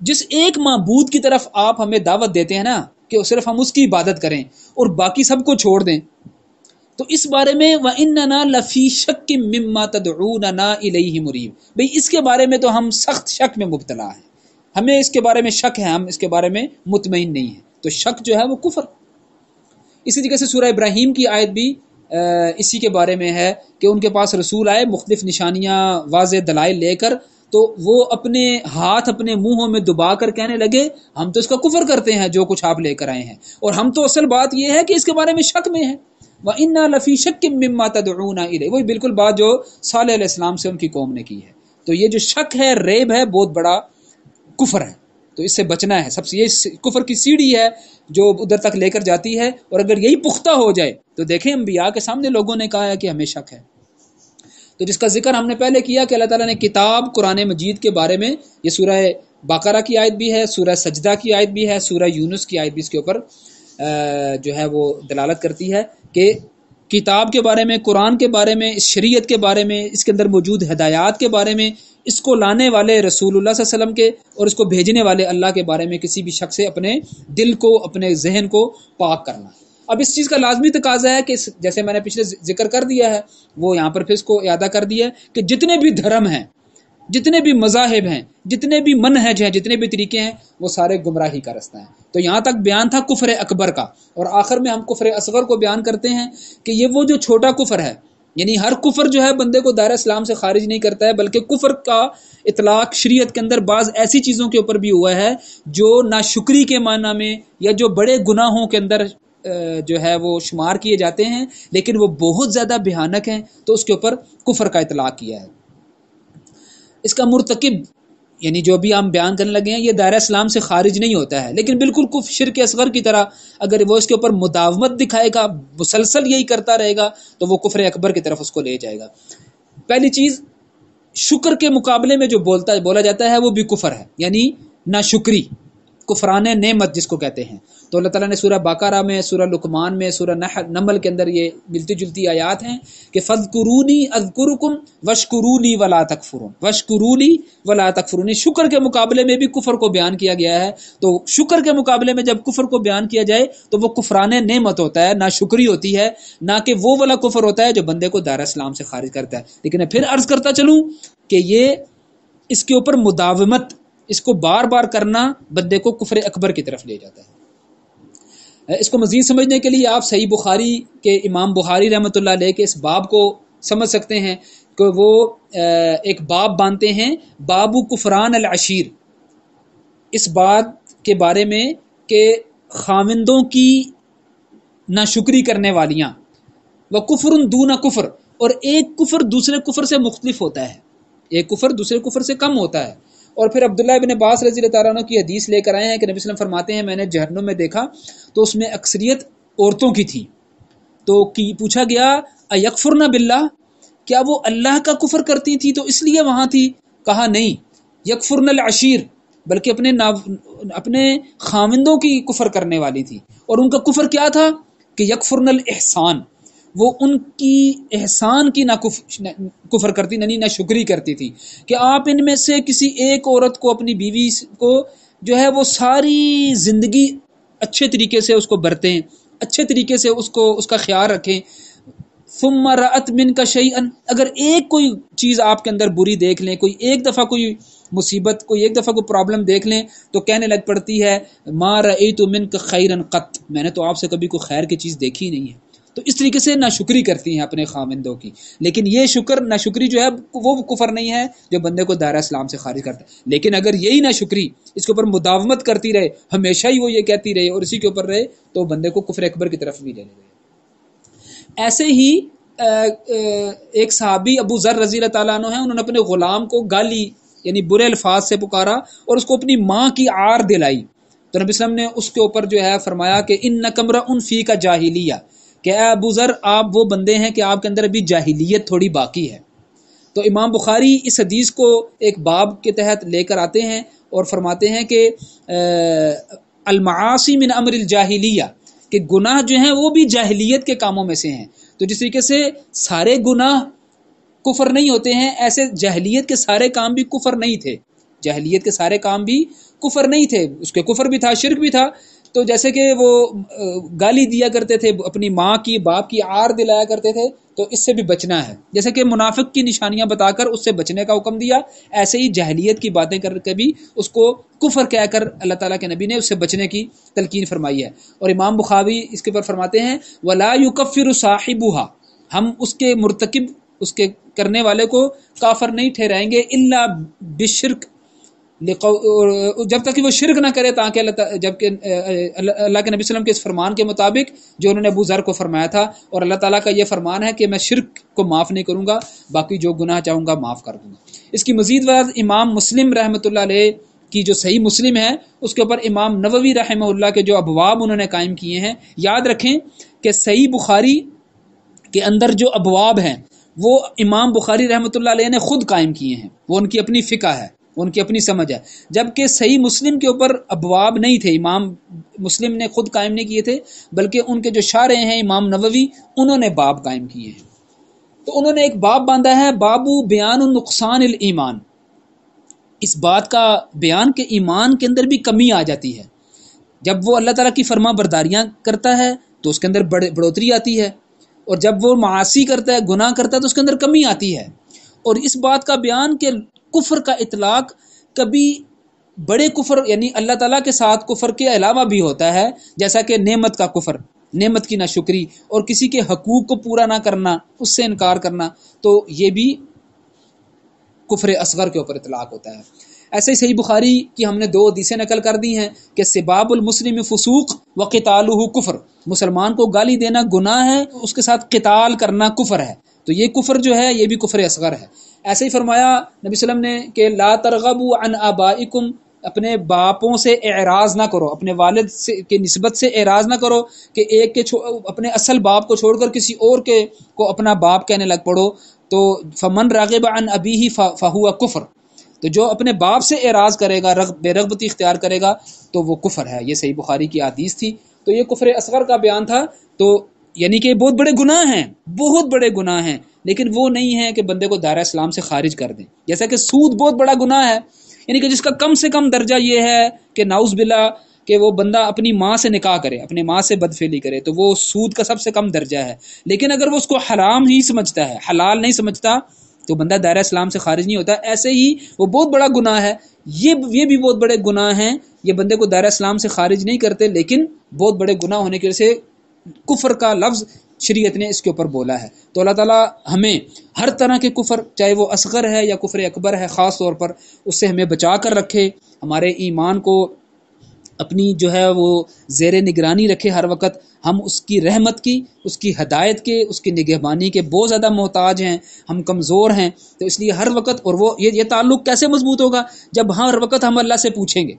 جس ایک معبود کی طرف آپ ہمیں دعوت دیتے ہیں نا کہ صرف ہم اس کی عبادت کریں اور باقی سب کو چھوڑ دیں، تو اس بارے میں وَإِنَّنَا لَفِي شَكٍّ مِّمَّا تَدْعُونَنَا إِلَيْهِ مُرِيبٍ، بھئی اس کے بارے میں تو ہم سخت شک میں مبتلا ہیں، ہمیں اس کے بارے میں شک ہے، ہم اس کے بارے میں مطمئن نہیں ہیں۔ تو شک جو ہے وہ کفر۔ اسی طریقے سے سورہ ابراہیم کی آیت بھی اسی کے بارے میں ہے کہ ان کے پاس رسول آئے مختلف نشانیاں واضح دلائل لے کر، تو وہ اپنے ہاتھ اپنے منہوں میں دبا کر کہنے لگے ہم تو اس کا کفر کرتے ہیں جو کچھ آپ لے کر آئے ہیں، اور ہم تو اصل بات یہ ہے کہ اس کے بارے میں شک میں ہیں۔ وَإِنَّا لَفِي شَكٍّ مِّمَّا تَدْعُونَا إِلَيْهِ، وہی بالکل بات جو صالح علیہ السلام سے ان کی قوم نے کی ہے۔ تو یہ جو شک ہے، ریب ہے، بہت بڑا کفر ہے، تو اس سے بچنا ہے۔ سب سے یہ کفر کی سیڑھی ہے جو ادھر تک لے کر جاتی ہے، اور اگر یہی پختہ ہو جائے تو دیکھیں انبیاء کے سامنے لوگوں نے کہا ہے کہ ہمیں شک ہے۔ تو جس کا ذکر ہم نے پہلے کیا کہ اللہ تعالیٰ نے کتاب قرآن مجید کے بارے میں، یہ سورہ بقرہ کی آیت بھی ہے، سورہ سجدہ کی آیت بھی ہے، سورہ یونس کی آیت بھی اس کے اوپر جو ہے وہ دلالت کرتی ہے کہ کتاب کے بارے میں، قرآن کے بارے میں، اس شریعت کے بارے میں، اس کے اندر موجود ہدایات کے بارے میں، اس کو لانے والے رسول اللہ صلی اللہ علیہ وسلم کے اور اس کو بھیجنے والے اللہ کے بارے میں کسی بھی شخص سے اپنے دل کو، اپنے ذہن کو پاک کرنا۔ اب اس چیز کا لازمی تقاضا ہے کہ جیسے میں نے پچھلے ذکر کر دیا ہے، وہ یہاں پر پھر اس کو اعادہ کر دیا ہے کہ جتنے بھی دھرم ہیں، جتنے بھی مذاہب ہیں، جتنے بھی منہج ہیں، جتنے بھی طریقے ہیں، وہ سارے گمراہی کا رستہ ہیں۔ تو یہاں تک بیان تھا کفر اکبر کا، اور آخر میں ہم کفر اصغر کو بیان کرتے ہیں کہ یہ وہ جو چھوٹا کفر ہے، یعنی ہر کفر جو ہے بندے کو دائرہ اسلام سے خارج نہیں کرتا ہے، بلکہ کفر کا اطلاق شریعت کے اندر بعض ایسی چیزوں کے اوپر بھی ہوا ہے جو ناشکری کے معنی میں یا جو بڑے گناہوں کے اندر جو ہے وہ شمار کیے جاتے ہیں، لیکن وہ بہت زیادہ بھیانک ہیں، تو اس کے اوپر کفر کا اطلاق کیا ہے۔ اس کا مرتکب یعنی جو بھی ہم بیان کرنے لگے ہیں یہ دائرہ اسلام سے خارج نہیں ہوتا ہے، لیکن بالکل کفر شرک اصغر کی طرح اگر وہ اس کے اوپر مداومت دکھائے گا، مسلسل یہی کرتا رہے گا، تو وہ کفر اکبر کی طرف اس کو لے جائے گا۔ پہلی چیز، شکر کے مقابلے میں جو بولا جاتا ہے وہ بھی کفر ہے، یعنی ناشکری، کفران نعمت جس کو کہتے ہیں۔ تو اللہ تعالیٰ نے سورہ بقرہ میں، سورہ لقمان میں، سورہ نمل کے اندر یہ ملتی جلتی آیات ہیں کہ فَاذْكُرُونِي أَذْكُرُكُمْ وَاشْكُرُوا لِي وَلَا تَكْفُرُونَ، وَاشْكُرُوا لِي وَلَا تَكْفُرُونَ۔ شکر کے مقابلے میں بھی کفر کو بیان کیا گیا ہے، تو شکر کے مقابلے میں جب کفر کو بیان کیا جائے تو وہ کفران نعمت ہوتا ہے، ناشکری ہوتی ہے، نہ کہ وہ والا کفر ہوتا ہے جو بندے کو دائرہ اسلام سے خارج کرتا ہے۔ لیکن میں پھر عرض کرتا چلوں کہ یہ اس کے اوپر مداومت، اس کو بار بار کرنا بندے کو کفر اکبر کی طرف لے جاتا ہے۔ اس کو مزید سمجھنے کے لیے آپ صحیح بخاری کے امام بخاری رحمۃ اللہ علیہ کے اس باب کو سمجھ سکتے ہیں کہ وہ ایک باب باندھتے ہیں، باب کفران العشیر، اس بات کے بارے میں کہ خاوندوں کی ناشکری کرنے والیاں، وہ کفر دون کفر، اور ایک کفر دوسرے کفر سے مختلف ہوتا ہے، ایک کفر دوسرے کفر سے کم ہوتا ہے۔ اور پھر عبداللہ ابن عباس رضی اللہ تعالیٰ عنہ کی حدیث لے کر آئے ہیں کہ نبی صلی اللہ علیہ وسلم فرماتے ہیں میں نے جہنم میں دیکھا تو اس میں اکثریت عورتوں کی تھی، تو پوچھا گیا ایکفرن باللہ، کیا وہ اللہ کا کفر کرتی تھی تو اس لیے وہاں تھی؟ کہا نہیں، یکفرن العشیر، بلکہ اپنے خاوندوں کی کفر کرنے والی تھی۔ اور ان کا کفر کیا تھا کہ یکفرن الاحسان، وہ ان کی احسان کی نہ کفر کرتی، نہ شکری کرتی تھی، کہ آپ ان میں سے کسی ایک عورت کو، اپنی بیوی کو جو ہے وہ ساری زندگی اچھے طریقے سے اس کو برتیں، اچھے طریقے سے اس کا خیال رکھیں، ثم رأت منک شیئا، اگر ایک کوئی چیز آپ کے اندر بری دیکھ لیں، کوئی ایک دفعہ کوئی مصیبت، کوئی ایک دفعہ کوئی پرابلم دیکھ لیں تو کہنے لگ پڑتی ہے ما رأیت منک خیرا قط، میں نے تو آپ سے کبھی کوئی خیر کی چیز دیکھی نہیں ہے۔ تو اس طریقے سے ناشکری کرتی ہیں اپنے خاوندوں کی. لیکن یہ ناشکری جو ہے وہ کفر نہیں ہے جو بندے کو دائرہ اسلام سے خارج کرتا ہے. لیکن اگر یہی ناشکری اس کے اوپر مداومت کرتی رہے، ہمیشہ ہی وہ یہ کہتی رہے اور اسی کے اوپر رہے، تو بندے کو کفر اکبر کی طرف بھی لے جائے. ایسے ہی ایک صحابی ابو ذر رضی اللہ تعالیٰ عنہ ہیں، انہوں نے اپنے غلام کو گالی یعنی برے الفاظ سے پکارا اور اس کو اپنی ماں کی عار دلائی. تو نبی صلی اللہ علیہ وسلم نے اس کے اوپر جو ہے فرمایا کہ انک امرؤ فیک جاہلیہ، کہ اے ابو ذر آپ وہ بندے ہیں کہ آپ کے اندر ابھی جاہلیت تھوڑی باقی ہے. تو امام بخاری اس حدیث کو ایک باب کے تحت لے کر آتے ہیں اور فرماتے ہیں کہ المعاصی من امر الجاہلیہ، کہ گناہ جو ہیں وہ بھی جاہلیت کے کاموں میں سے ہیں. تو جس طریقے سے سارے گناہ کفر نہیں ہوتے ہیں، ایسے جاہلیت کے سارے کام بھی کفر نہیں تھے. جاہلیت کے سارے کام بھی کفر نہیں تھے، اس کے کفر بھی تھا، شرک بھی تھا. تو جیسے کہ وہ گالی دیا کرتے تھے، اپنی ماں کی باپ کی عار دلایا کرتے تھے، تو اس سے بھی بچنا ہے. جیسے کہ منافق کی نشانیاں بتا کر اس سے بچنے کا حکم دیا، ایسے ہی جاہلیت کی باتیں کر کے بھی اس کو کفر کہہ کر اللہ تعالیٰ کے نبی نے اس سے بچنے کی تلقین فرمائی ہے. اور امام بخاری اس کے اوپر فرماتے ہیں وَلَا يُكَفِّرُ صَاحِبُهَا، ہم اس کے مرتکب، اس کے کرنے والے کو کافر نہیں ٹھہرائیں گے الا بالشرک، جب تک کہ وہ شرک نہ کرے، تاکہ اللہ کے نبی صلی اللہ علیہ وسلم کے اس فرمان کے مطابق جو انہوں نے ابو ذر کو فرمایا تھا. اور اللہ تعالیٰ کا یہ فرمان ہے کہ میں شرک کو معاف نہیں کروں گا، باقی جو گناہ چاہوں گا معاف کر دوں گا. اس کی مزید وضاحت امام مسلم رحمۃ اللہ علیہ کی جو صحیح مسلم ہے اس کے اوپر امام نووی رحمہ اللہ کے جو ابواب انہوں نے قائم کیے ہیں. یاد رکھیں کہ صحیح بخاری کے اندر جو ابواب ہیں وہ امام بخاری رحمۃ اللہ علیہ نے خود قائم کیے ہیں، وہ ان کی اپنی فقہ ہے، ان کی اپنی سمجھ ہے. جبکہ صحیح مسلم کے اوپر ابواب نہیں تھے، امام مسلم نے خود قائم نہیں کیے تھے، بلکہ ان کے جو شارح ہیں امام نووی، انہوں نے باب قائم کیے ہیں. تو انہوں نے ایک باب باندھا ہے بابو بیان النقصان الایمان، اس بات کا بیان کہ ایمان کے اندر بھی کمی آ جاتی ہے. جب وہ اللہ تعالیٰ کی فرما برداریاں کرتا ہے تو اس کے اندر بڑھوتری آتی ہے، اور جب وہ معاصی کرتا ہے، گناہ کرتا ہے، تو اس کے اندر کمی آتی ہے. اور اس بات کا بیان کہ کفر کا اطلاق کبھی بڑے کفر یعنی اللہ تعالیٰ کے ساتھ کفر کے علاوہ بھی ہوتا ہے، جیسا کہ نعمت کا کفر، نعمت کی ناشکری اور کسی کے حقوق کو پورا نہ کرنا، اس سے انکار کرنا، تو یہ بھی کفر اصغر کے اوپر اطلاق ہوتا ہے. ایسے ہی صحیح بخاری کی ہم نے 2 حدیثیں نقل کر دی ہیں کہ سباب المسلم فسوق وقتالہ کفر، مسلمان کو گالی دینا گناہ ہے، اس کے ساتھ قتال کرنا کفر ہے. تو یہ کفر جو ہے یہ بھی کفر اصغر ہے. ایسے ہی فرمایا نبی صلی اللہ علیہ وسلم نے کہ لا ترغبوا عن آبائکم، اپنے باپوں سے اعراض نہ کرو، اپنے والد سے کی نسبت سے اعراض نہ کرو کہ ایک کے اپنے اصل باپ کو چھوڑ کر کسی اور کے کو اپنا باپ کہنے لگ پڑو. تو فمن راغب عن ابیہ فہو کفر، تو جو اپنے باپ سے اعراض کرے گا، بے رغبتی اختیار کرے گا، تو وہ کفر ہے. یہ صحیح بخاری کی حدیث تھی. تو یہ کفر اصغر کا بیان تھا. تو یعنی کہ بہت بڑے گناہ ہیں، بہت بڑے گناہ ہیں، لیکن وہ نہیں ہیں کہ بندے کو دائرہ اسلام سے خارج کر دیں. جیسا کہ سود بہت بڑا گناہ ہے، یعنی کہ جس کا کم سے کم درجہ یہ ہے کہ نعوذ باللہ کہ وہ بندہ اپنی ماں سے نکاح کرے، اپنے ماں سے بدفعلی کرے، تو وہ سود کا سب سے کم درجہ ہے. لیکن اگر وہ اس کو حرام ہی سمجھتا ہے، حلال نہیں سمجھتا، تو بندہ دائرہ اسلام سے خارج نہیں ہوتا. ایسے ہی وہ بہت بڑا گناہ ہے، یہ بھی بہت بڑے گناہ ہیں، یہ بندے کو دائرہ اسلام سے خارج نہیں کرتے، لیکن بہت بڑے گناہ ہونے کی وجہ سے کفر کا لفظ شریعت نے اس کے اوپر بولا ہے. تو اللہ تعالیٰ ہمیں ہر طرح کے کفر، چاہے وہ اصغر ہے یا کفر اکبر ہے، خاص طور پر اس سے ہمیں بچا کر رکھے، ہمارے ایمان کو اپنی جو ہے وہ زیر نگرانی رکھے ہر وقت. ہم اس کی رحمت کی، اس کی ہدایت کے، اس کی نگہبانی کے بہت زیادہ محتاج ہیں، ہم کمزور ہیں. تو اس لیے ہر وقت، اور وہ یہ تعلق کیسے مضبوط ہوگا جب ہر وقت ہم اللہ سے پوچھیں گے،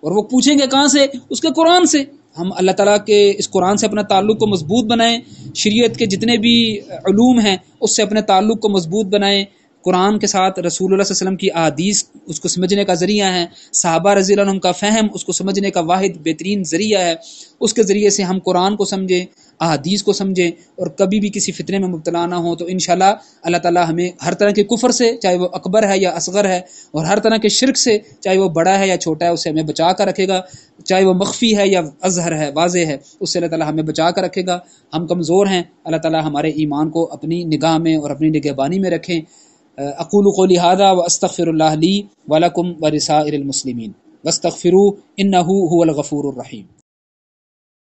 اور وہ پوچھیں گے کہاں سے؟ اس کے قرآن سے. ہم اللہ تعالیٰ کے اس قرآن سے اپنا تعلق کو مضبوط بنائیں، شریعت کے جتنے بھی علوم ہیں اس سے اپنے تعلق کو مضبوط بنائیں. قرآن کے ساتھ رسول اللہ صلی اللہ علیہ وسلم کی احادیث اس کو سمجھنے کا ذریعہ ہیں، صحابہ رضی اللہ عنہم کا فہم اس کو سمجھنے کا واحد بہترین ذریعہ ہے. اس کے ذریعے سے ہم قرآن کو سمجھیں، احادیث کو سمجھیں، اور کبھی بھی کسی فتنے میں مبتلا نہ ہوں. تو انشاءاللہ اللہ تعالیٰ ہمیں ہر طرح کے کفر سے، چاہے وہ اکبر ہے یا اصغر ہے، اور ہر طرح کے شرک سے، چاہے وہ بڑا ہے یا چھوٹا ہے، اسے ہمیں بچا کر رکھے گا. چاہے وہ مخفی ہے یا اظہر ہے، واضح ہے، اس سے اللہ تعالیٰ ہمیں بچا کر رکھے گا. ہم کمزور ہیں، اللہ تعالیٰ ہمارے ایمان کو اپنی نگاہ میں اور اپنی نگہبانی میں رکھیں. اقول قولی ھذا واستغفر اللہ لی ولکم ولسائر المسلمین واستغفروہ انہ ھو الغفور الرحیم.